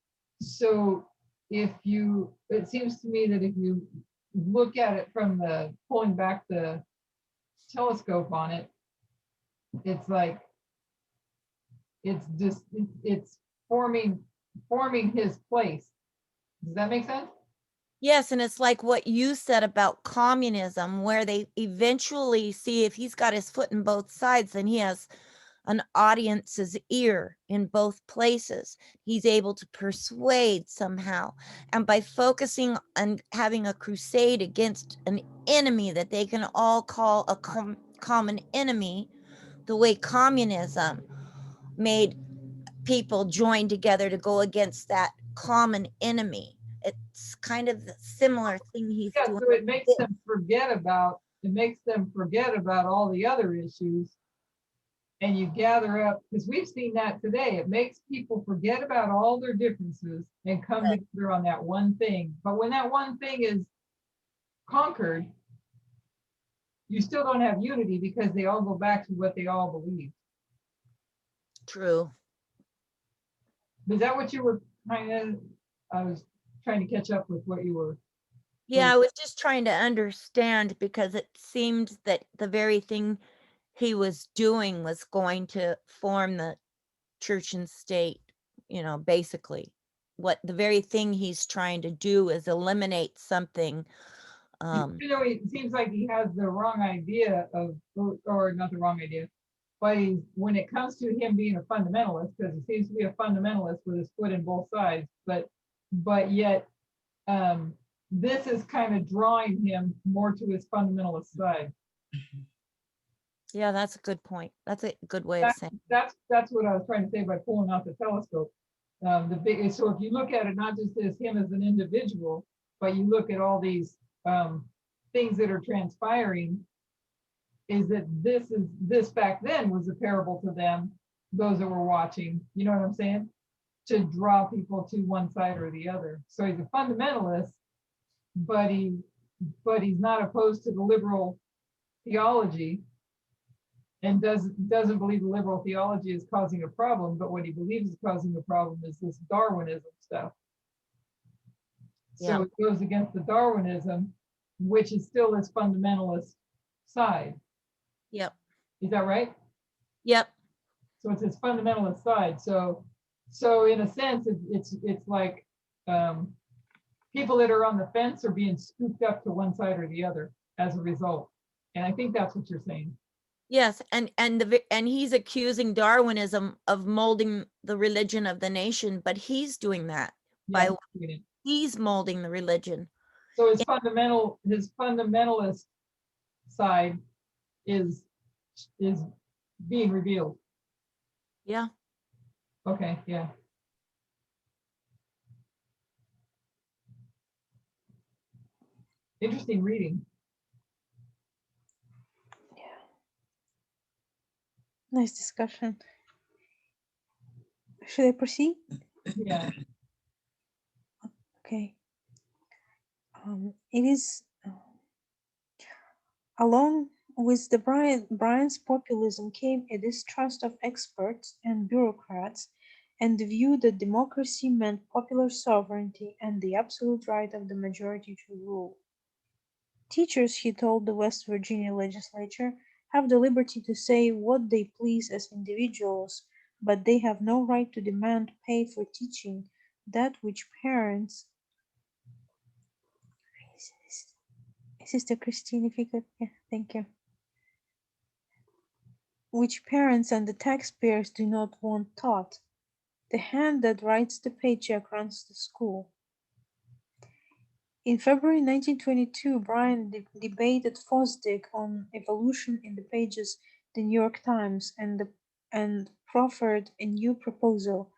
it seems to me that if you look at it from pulling back the telescope on it, it's like it's forming his place. Does that make sense? Yes, and it's like what you said about communism, where they eventually see if he's got his foot in both sides, then he has an audience's ear in both places. He's able to persuade somehow. And by focusing on having a crusade against an enemy that they can all call a common enemy, the way communism made people join together to go against that common enemy. It's kind of the similar thing he's doing. So it makes them forget about all the other issues, and you gather up, because we've seen that today. It makes people forget about all their differences and come together on that one thing. But when that one thing is conquered, you still don't have unity because they all go back to what they all believe. True. Is that what you were I was trying to catch up with what you were. Yeah, I was just trying to understand, because it seemed that the very thing he was doing was going to form the church and state, basically. What the very thing he's trying to do is eliminate something. It seems like he has the wrong idea or not the wrong idea, but when it comes to him being a fundamentalist, because he seems to be a fundamentalist with his foot in both sides, but yet this is kind of drawing him more to his fundamentalist side. Yeah, that's a good point. That's a good way of saying. That's what I was trying to say by pulling out the telescope. So if you look at it not just as him as an individual, but you look at all these things that are transpiring, is that this back then was a parable to them, those that were watching. You know what I'm saying? To draw people to one side or the other. So he's a fundamentalist, but he's not opposed to the liberal theology, and doesn't believe the liberal theology is causing a problem, but what he believes is causing the problem is this Darwinism stuff. So it goes against the Darwinism, which is still his fundamentalist side. Yep. Is that right? Yep. So it's his fundamentalist side. So in a sense, it's like people that are on the fence are being scooped up to one side or the other as a result. And I think that's what you're saying. Yes, and he's accusing Darwinism of molding the religion of the nation, but he's doing that by he's molding the religion. So his fundamentalist side is being revealed. Yeah. Okay, yeah. Interesting reading. Nice discussion. Should I proceed? Yeah. Okay. It is along with the Brian's populism came a distrust of experts and bureaucrats, and the view that democracy meant popular sovereignty and the absolute right of the majority to rule. Teachers, he told the West Virginia legislature, have the liberty to say what they please as individuals, but they have no right to demand pay for teaching that which parents. Sister Christine, if you could, yeah, thank you. Which parents and the taxpayers do not want taught. The hand that writes the paycheck runs the school. In February 1922, Bryan debated Fosdick on evolution in the pages of the New York Times and proffered a new proposal.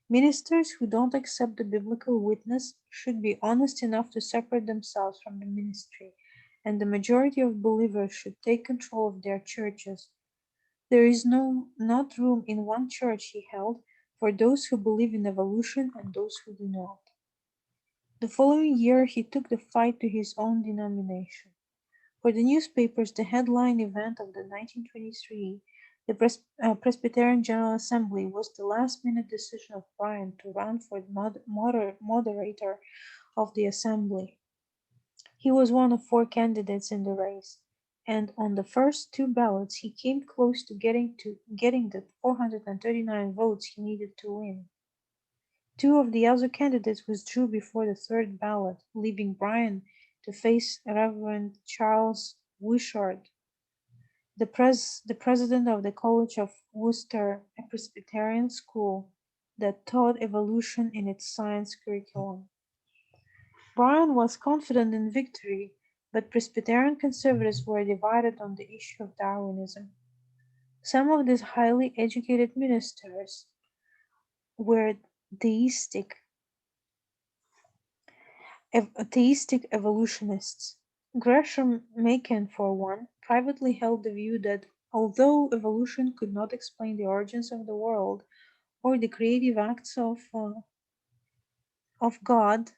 Ministers who don't accept the biblical witness should be honest enough to separate themselves from the ministry, and the majority of believers should take control of their churches. There is not room in one church, he held, for those who believe in evolution and those who do not. The following year, he took the fight to his own denomination. For the newspapers, the headline event of the 1923, the Presbyterian General Assembly, was the last-minute decision of Bryan to run for moderator of the assembly. He was one of 4 candidates in the race, and on the first 2 ballots, he came close to getting the 439 votes he needed to win. 2 of the other candidates withdrew before the 3rd ballot, leaving Bryan to face Reverend Charles Wishart, the president of the College of Worcester, a Presbyterian school that taught evolution in its science curriculum. Bryan was confident in victory, but Presbyterian conservatives were divided on the issue of Darwinism. Some of these highly educated ministers were theistic evolutionists. Gresham Machen, for one, privately held the view that although evolution could not explain the origins of the world or the creative acts of God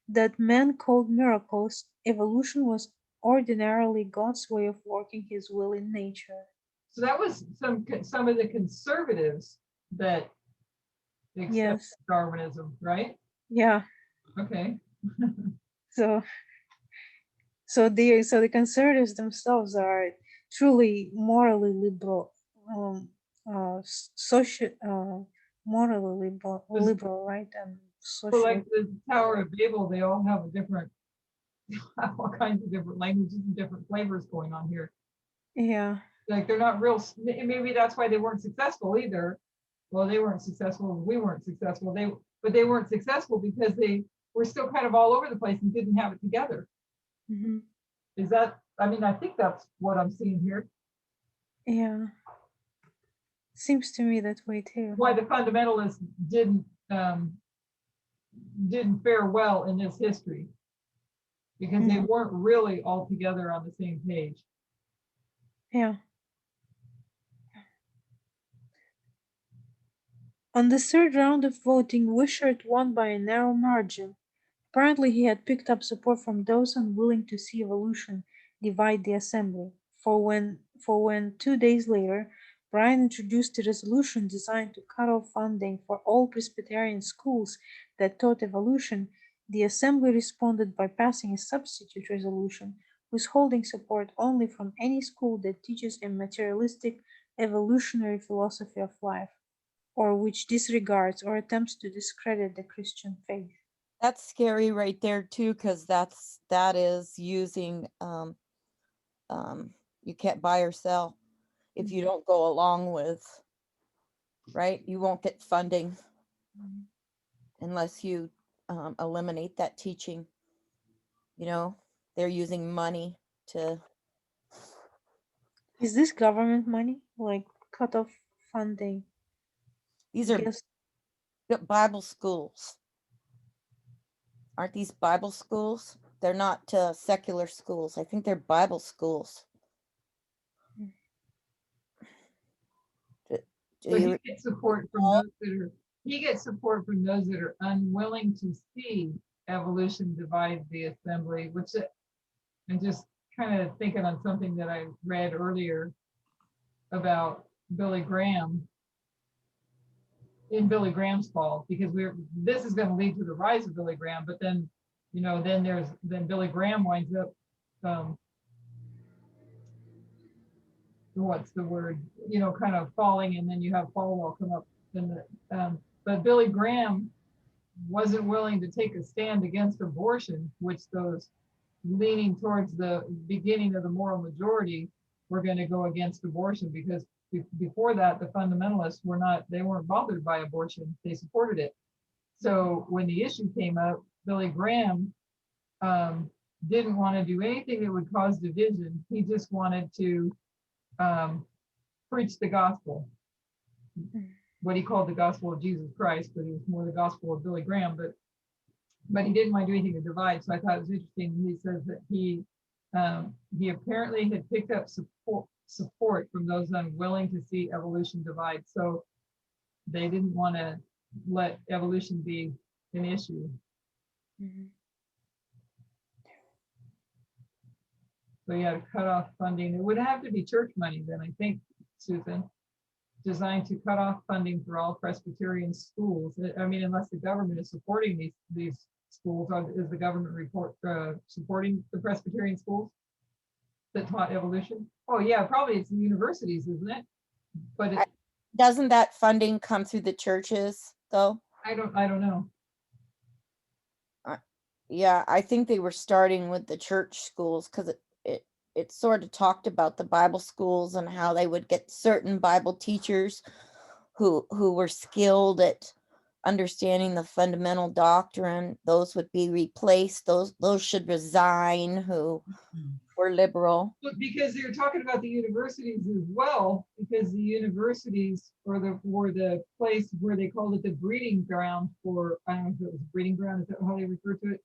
that men called miracles, evolution was ordinarily God's way of working his will in nature. So that was some of the conservatives that accept Yes. Darwinism, right? Yeah. Okay. So the conservatives themselves are truly morally liberal, morally liberal, right? And So social. like the Tower of Babel, they all have a different, all kinds of different languages and different flavors going on here. Yeah. Like they're not real, maybe that's why they weren't successful either. Well, they weren't successful, we weren't successful. But they weren't successful because they were still kind of all over the place and didn't have it together. Mm-hmm. Is that, I mean, I think that's what I'm seeing here. Yeah. Seems to me that way too. Why the fundamentalists didn't fare well in this history, because they weren't really all together on the same page. Yeah. On the 3rd round of voting, Wishart won by a narrow margin. Apparently he had picked up support from those unwilling to see evolution divide the assembly, for when 2 days later, Bryan introduced a resolution designed to cut off funding for all Presbyterian schools that taught evolution, the assembly responded by passing a substitute resolution withholding support only from any school that teaches a materialistic evolutionary philosophy of life, or which disregards or attempts to discredit the Christian faith. That's scary right there too, because that is using you can't buy or sell if you don't go along with, right? You won't get funding unless you eliminate that teaching. You know, they're using money to. Is this government money? Like cut off funding? These are Bible schools. Aren't these Bible schools? They're not secular schools. I think they're Bible schools. So he gets support from those that are unwilling to see evolution divide the assembly, which I'm just kind of thinking on something that I read earlier about Billy Graham in Billy Graham's call, because this is going to lead to the rise of Billy Graham, but then then Billy Graham winds up what's the word, kind of falling, and then you have Falwell come up. But Billy Graham wasn't willing to take a stand against abortion, which those leaning towards the beginning of the moral majority were going to go against abortion, because before that, the fundamentalists weren't bothered by abortion. They supported it. So when the issue came up, Billy Graham didn't want to do anything that would cause division. He just wanted to preach the gospel, what he called the gospel of Jesus Christ, but it was more the gospel of Billy Graham. But he didn't want to do anything to divide. So I thought it was interesting. He says that he apparently had picked up support from those unwilling to see evolution divide. So they didn't want to let evolution be an issue. Mhm. So you had to cut off funding. It would have to be church money then, I think, Susan, designed to cut off funding for all Presbyterian schools. I mean, unless the government is supporting these schools, is the government supporting the Presbyterian schools that taught evolution? Oh yeah, probably it's the universities, isn't it? But Doesn't that funding come through the churches though? I don't know. Yeah, I think they were starting with the church schools because it sort of talked about the Bible schools and how they would get certain Bible teachers who were skilled at understanding the fundamental doctrine. Those would be replaced. Those should resign who were liberal. But because they're talking about the universities as well, because the universities were the place where they called it the breeding ground for, I don't know if it was breeding ground, is that how they refer to it,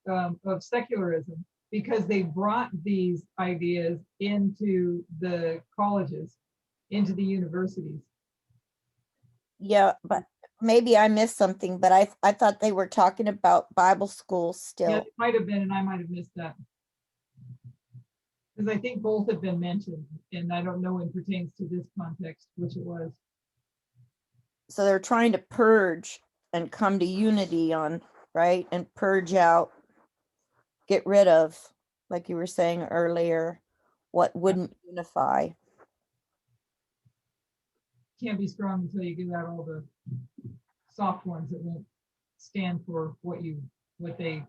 of secularism, because they brought these ideas into the colleges, into the universities. Yeah, but maybe I missed something, but I thought they were talking about Bible schools Yeah, still. it might have been, and I might have missed that. Because I think both have been mentioned, and I don't know when pertains to this context, which it was. So they're trying to purge and come to unity on, right? And purge out, get rid of, like you were saying earlier, what wouldn't unify. Can't be strong until you get out all the soft ones that won't stand for what they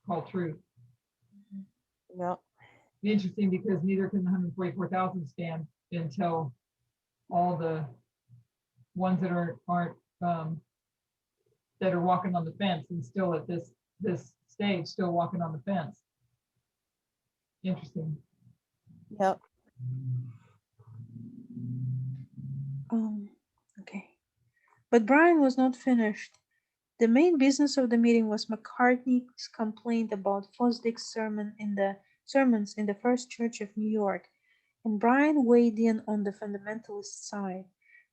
call truth. Yeah. Interesting, because neither can the 144,000 stand until all the ones that aren't that are walking on the fence and still at this stage still walking on the fence. Interesting. Yep. Okay. But Brian was not finished. The main business of the meeting was McCartney's complaint about Fosdick's sermons in the First Church of New York, and Brian weighed in on the fundamentalist side.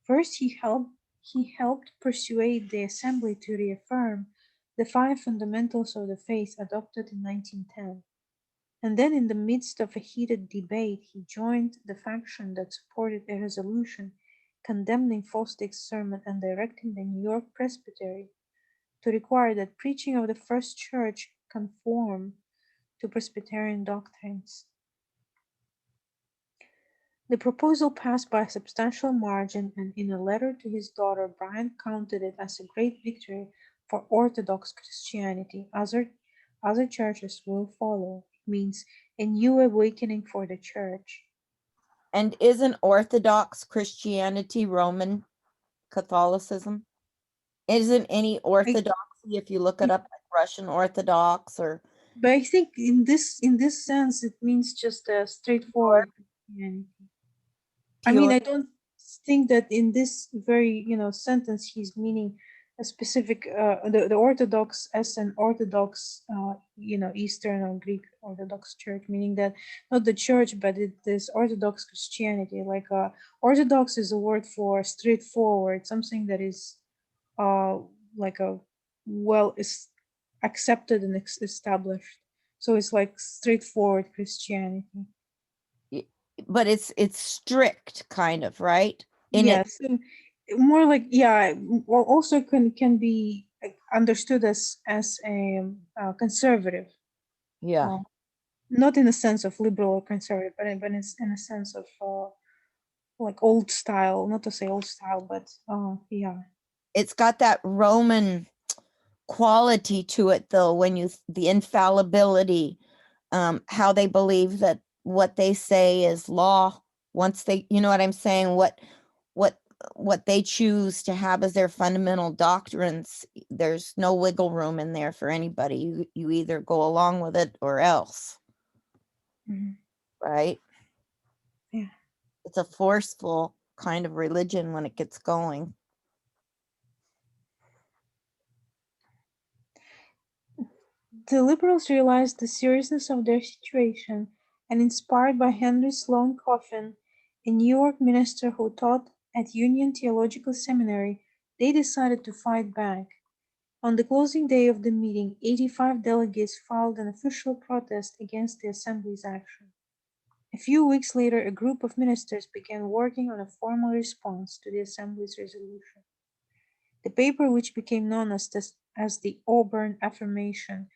First, he helped persuade the assembly to reaffirm the 5 fundamentals of the faith adopted in 1910. And then, in the midst of a heated debate, he joined the faction that supported a resolution condemning Fosdick's sermon and directing the New York Presbytery to require that preaching of the First Church conform to Presbyterian doctrines. The proposal passed by a substantial margin, and in a letter to his daughter, Brian counted it as a great victory for Orthodox Christianity. Other churches will follow. It means a new awakening for the church. And isn't Orthodox Christianity Roman Catholicism? Isn't any orthodoxy, if you look it up, like Russian Orthodox or? But I think in this sense, it means just a straightforward Christianity. I mean, I don't think that in this very sentence he's meaning a specific the Orthodox as an Orthodox Eastern or Greek Orthodox Church, meaning that not the church but it is Orthodox Christianity. Like Orthodox is a word for straightforward, something that is like a well is accepted and established. So it's like straightforward Christianity. But it's strict, kind of, right? Yes, more like well, also can be understood as a conservative. Yeah. Not in the sense of liberal or conservative, but it's in a sense of like old style, not to say old style, but yeah. It's got that Roman quality to it, though, when the infallibility, how they believe that what they say is law once they, you know what I'm saying, what they choose to have as their fundamental doctrines. There's no wiggle room in there for anybody. You either go along with it or else. Mhm. Right? Yeah. It's a forceful kind of religion when it gets going. The liberals realized the seriousness of their situation, and inspired by Henry Sloane Coffin, a New York minister who taught at Union Theological Seminary, they decided to fight back. On the closing day of the meeting, 85 delegates filed an official protest against the Assembly's action. A few weeks later, a group of ministers began working on a formal response to the Assembly's resolution. The paper, which became known as the Auburn Affirmation,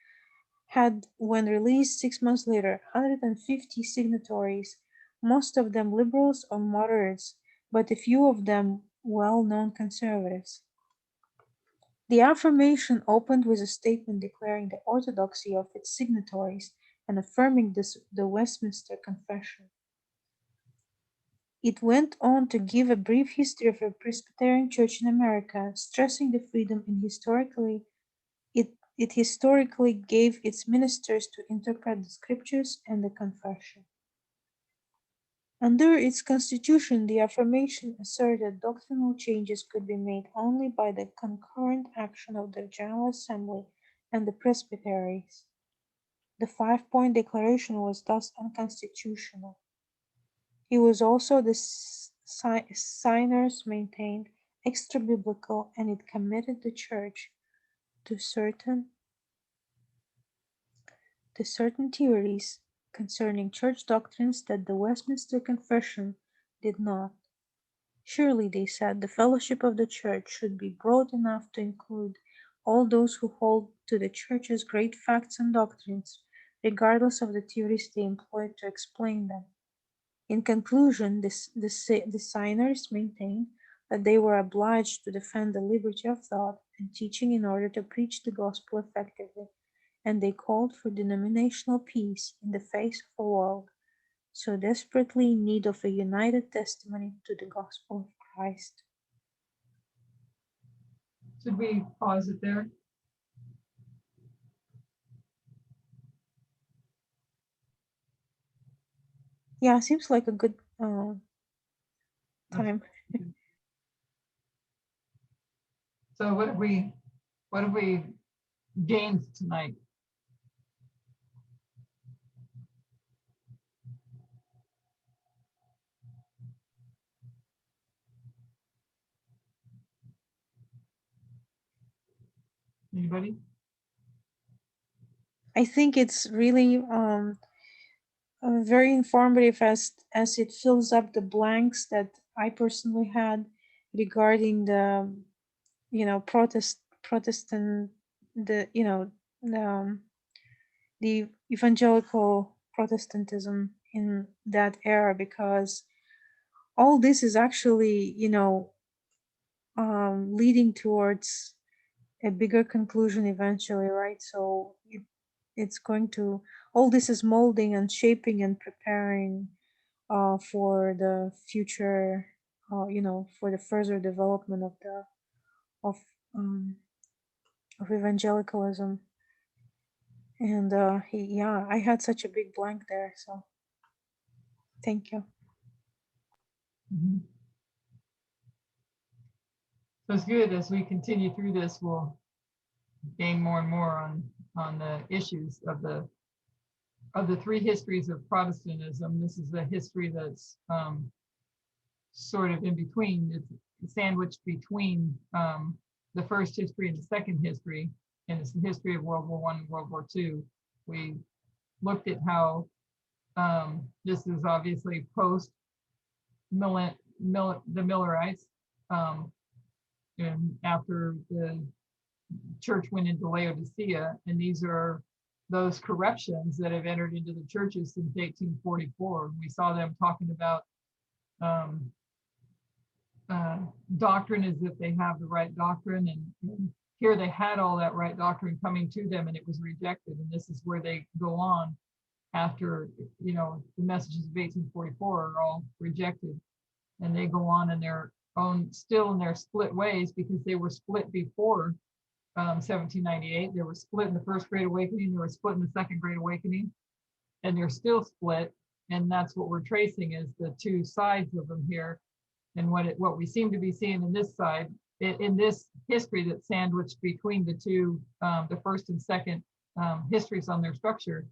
had, when released 6 months later, 150 signatories, most of them liberals or moderates, but a few of them well-known conservatives. The affirmation opened with a statement declaring the orthodoxy of its signatories and affirming the Westminster Confession. It went on to give a brief history of the Presbyterian Church in America, stressing the freedom it historically gave its ministers to interpret the scriptures and the confession. Under its constitution, the affirmation asserted doctrinal changes could be made only by the concurrent action of the General Assembly and the presbyteries. The five-point declaration was thus unconstitutional. It was also, the signers maintained, extra-biblical, and it committed the Church to certain theories concerning church doctrines that the Westminster Confession did not. Surely, they said, the fellowship of the Church should be broad enough to include all those who hold to the Church's great facts and doctrines, regardless of the theories they employ to explain them. In conclusion, the signers maintained that they were obliged to defend the liberty of thought and teaching in order to preach the gospel effectively, and they called for denominational peace in the face of a world so desperately in need of a united testimony to the gospel of Christ. Should we pause it there? Yeah, seems like a good time. So what have we gained tonight? Anybody? I think it's really very informative as it fills up the blanks that I personally had regarding the Protestant the evangelical Protestantism in that era, because all this is actually leading towards a bigger conclusion eventually, right? So it's going to, all this is molding and shaping and preparing for the future, for the further development of um, of evangelicalism. And yeah, I had such a big blank there, so thank you. Mhm. So it's good as we continue through this, we'll gain more and more on the issues of the three histories of Protestantism. This is a history that's sort of in between. It's sandwiched between the first history and the second history, and it's the history of World War I and World War II. We looked at how this is obviously post the Millerites, and after the church went into Laodicea, and these are those corruptions that have entered into the churches since 1844. We saw them talking about doctrine as if they have the right doctrine, and here they had all that right doctrine coming to them and it was rejected, and this is where they go on after, you know, the messages of 1844 are all rejected, and they go on in their own, still in their split ways, because they were split before 1798. They were split in the First Great Awakening, they were split in the Second Great Awakening, and they're still split, and that's what we're tracing is the two sides of them here. And what we seem to be seeing in this side, in this history that's sandwiched between the two, the first and second histories on their structure,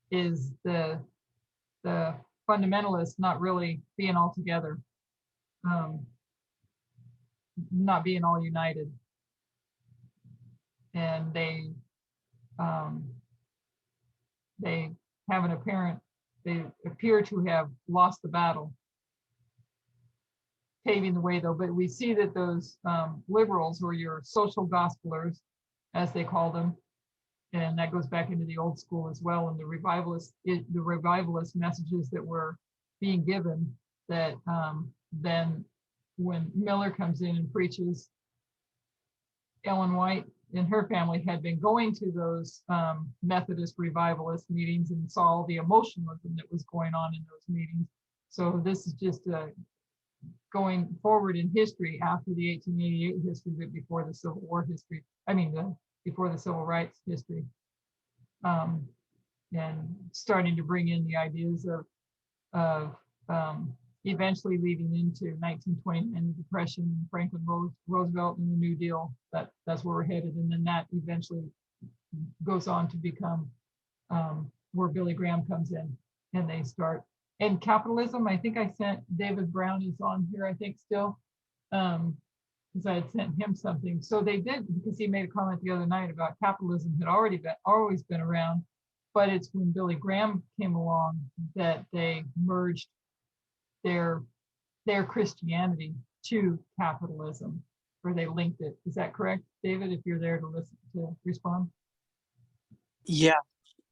is the fundamentalists not really being all together, not being all united, and they have an apparent, they appear to have lost the battle, paving the way though. But we see that those liberals, or your social gospelers, as they call them, and that goes back into the old school as well, and the revivalist messages that were being given, that then when Miller comes in and preaches, Ellen White and her family had been going to those Methodist revivalist meetings and saw all the emotionalism that was going on in those meetings. So this is just going forward in history after the 1888 history, but before the Civil War history. I mean, before the Civil Rights history, and starting to bring in the ideas of eventually leading into 1920 and the Depression, Franklin Roosevelt and the New Deal. That's where we're headed, and then that eventually goes on to become where Billy Graham comes in, and they start. And capitalism, I think I sent David Brown is on here, I think still, because I had sent him something. So they did, because he made a comment the other night about capitalism had always been around, but it's when Billy Graham came along that they merged their Christianity to capitalism, or they linked it. Is that correct, David? If you're there to listen to respond. Yeah,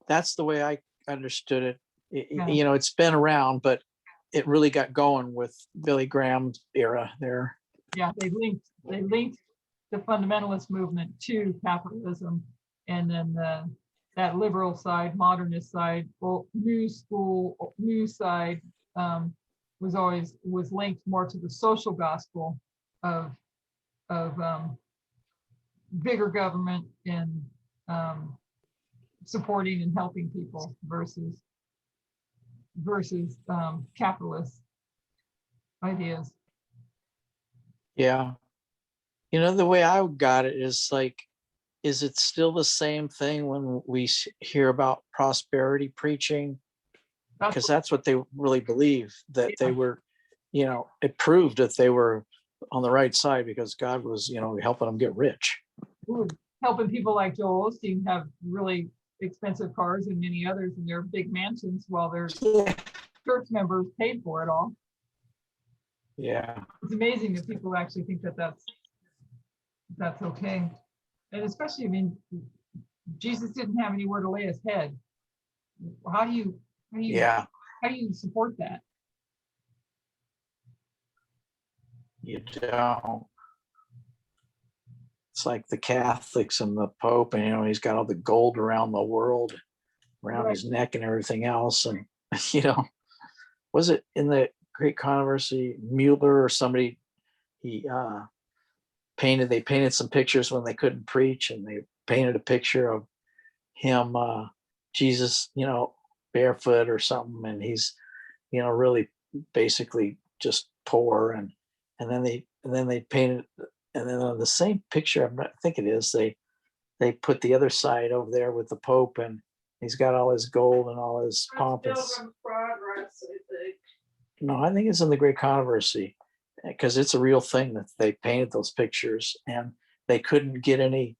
that's the way I understood it. Yeah. You know, it's been around, but it really got going with Billy Graham's era there. Yeah, they linked the fundamentalist movement to capitalism, and then that liberal side, modernist side, well, new school, new side, was linked more to the social gospel of bigger government and supporting and helping people versus capitalist ideas. Yeah. You know, the way I got it is like, is it still the same thing when we hear about prosperity preaching? Because that's what they really believe, that they were, you know, it proved that they were on the right side because God was, you know, helping them get rich. Helping people like Joel Osteen have really expensive cars and many others in their big mansions, while their church members paid for it all. Yeah. It's amazing that people actually think that that's okay. And especially, I mean, Jesus didn't have anywhere to lay his head. How do you support that? You don't. It's like the Catholics and the Pope, and you know, he's got all the gold around the world, around his neck and everything else. And you know, was it in the Great Controversy, Mueller or somebody, he they painted some pictures when they couldn't preach, and they painted a picture of him, Jesus, you know, barefoot or something, and he's, you know, really basically just poor, and then they painted, and then on the same picture, I think it is, they put the other side over there with the Pope, and he's got all his gold and all his pomp. No, I think it's in the Great Controversy, because it's a real thing that they painted those pictures, and they couldn't get any,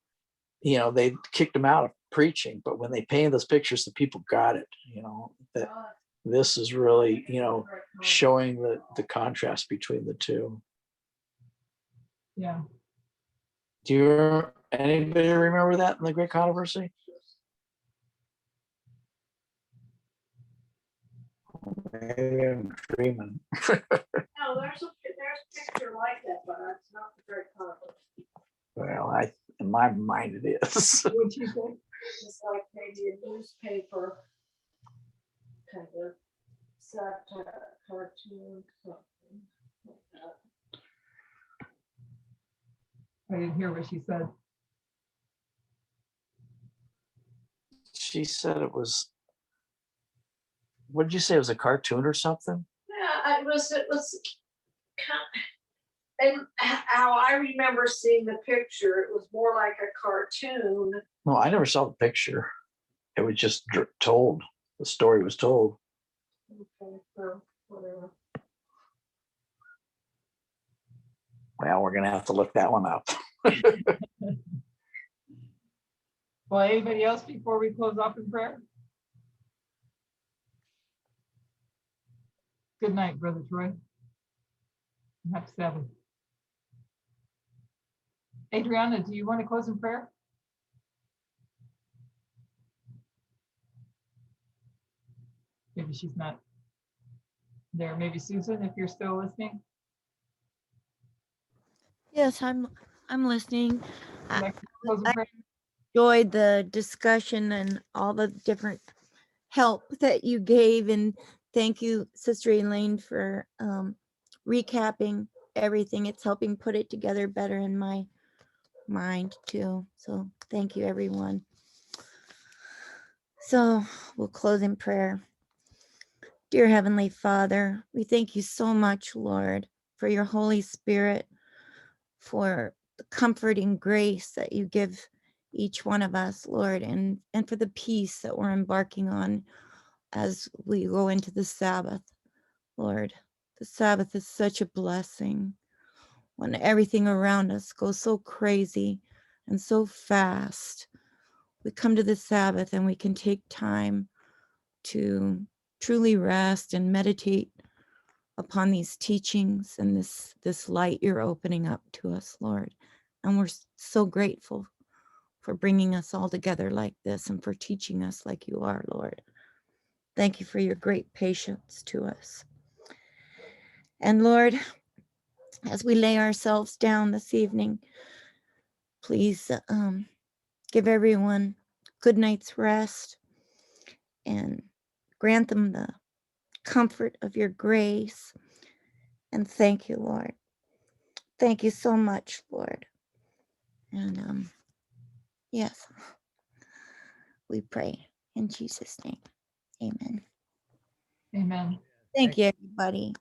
you know, they kicked him out of preaching, but when they painted those pictures, the people got it, you know, that this is really, you know, showing the contrast between the two. Yeah. Do anybody remember that in the Great Controversy? Maybe I'm dreaming. No, there's a picture like that, but it's not very common. Well, in my mind it is. What'd she say? It's like maybe a newspaper kind of satire, cartoon, something like that. I didn't hear what she said. She said it was, what did you say? It was a cartoon or something? Yeah, it was and how I remember seeing the picture, it was more like a cartoon. No, I never saw the picture. It was just told. The story was told. Okay, so whatever. Well, we're gonna have to look that one up. Well, anybody else before we close off in prayer? Good night, Brother Troy. Happy Sabbath. Adriana, do you want to close in prayer? Maybe she's not there. Maybe Susan, if you're still listening. Yes, I'm listening. Would you like to close in I prayer? enjoyed the discussion and all the different help that you gave, and thank you, Sister Elaine, for recapping everything. It's helping put it together better in my mind too. So thank you, everyone. So we'll close in prayer. Dear Heavenly Father, we thank you so much, Lord, for your Holy Spirit, for the comforting grace that you give each one of us, Lord, and for the peace that we're embarking on as we go into the Sabbath, Lord. The Sabbath is such a blessing when everything around us goes so crazy and so fast. We come to the Sabbath and we can take time to truly rest and meditate upon these teachings and this light you're opening up to us, Lord. And we're so grateful for bringing us all together like this and for teaching us like you are, Lord. Thank you for your great patience to us. And Lord, as we lay ourselves down this evening, please give everyone good night's rest and grant them the comfort of your grace. And thank you, Lord. Thank you so much, Lord. And yes, we pray in Jesus' name. Amen. Amen. Thank you, everybody.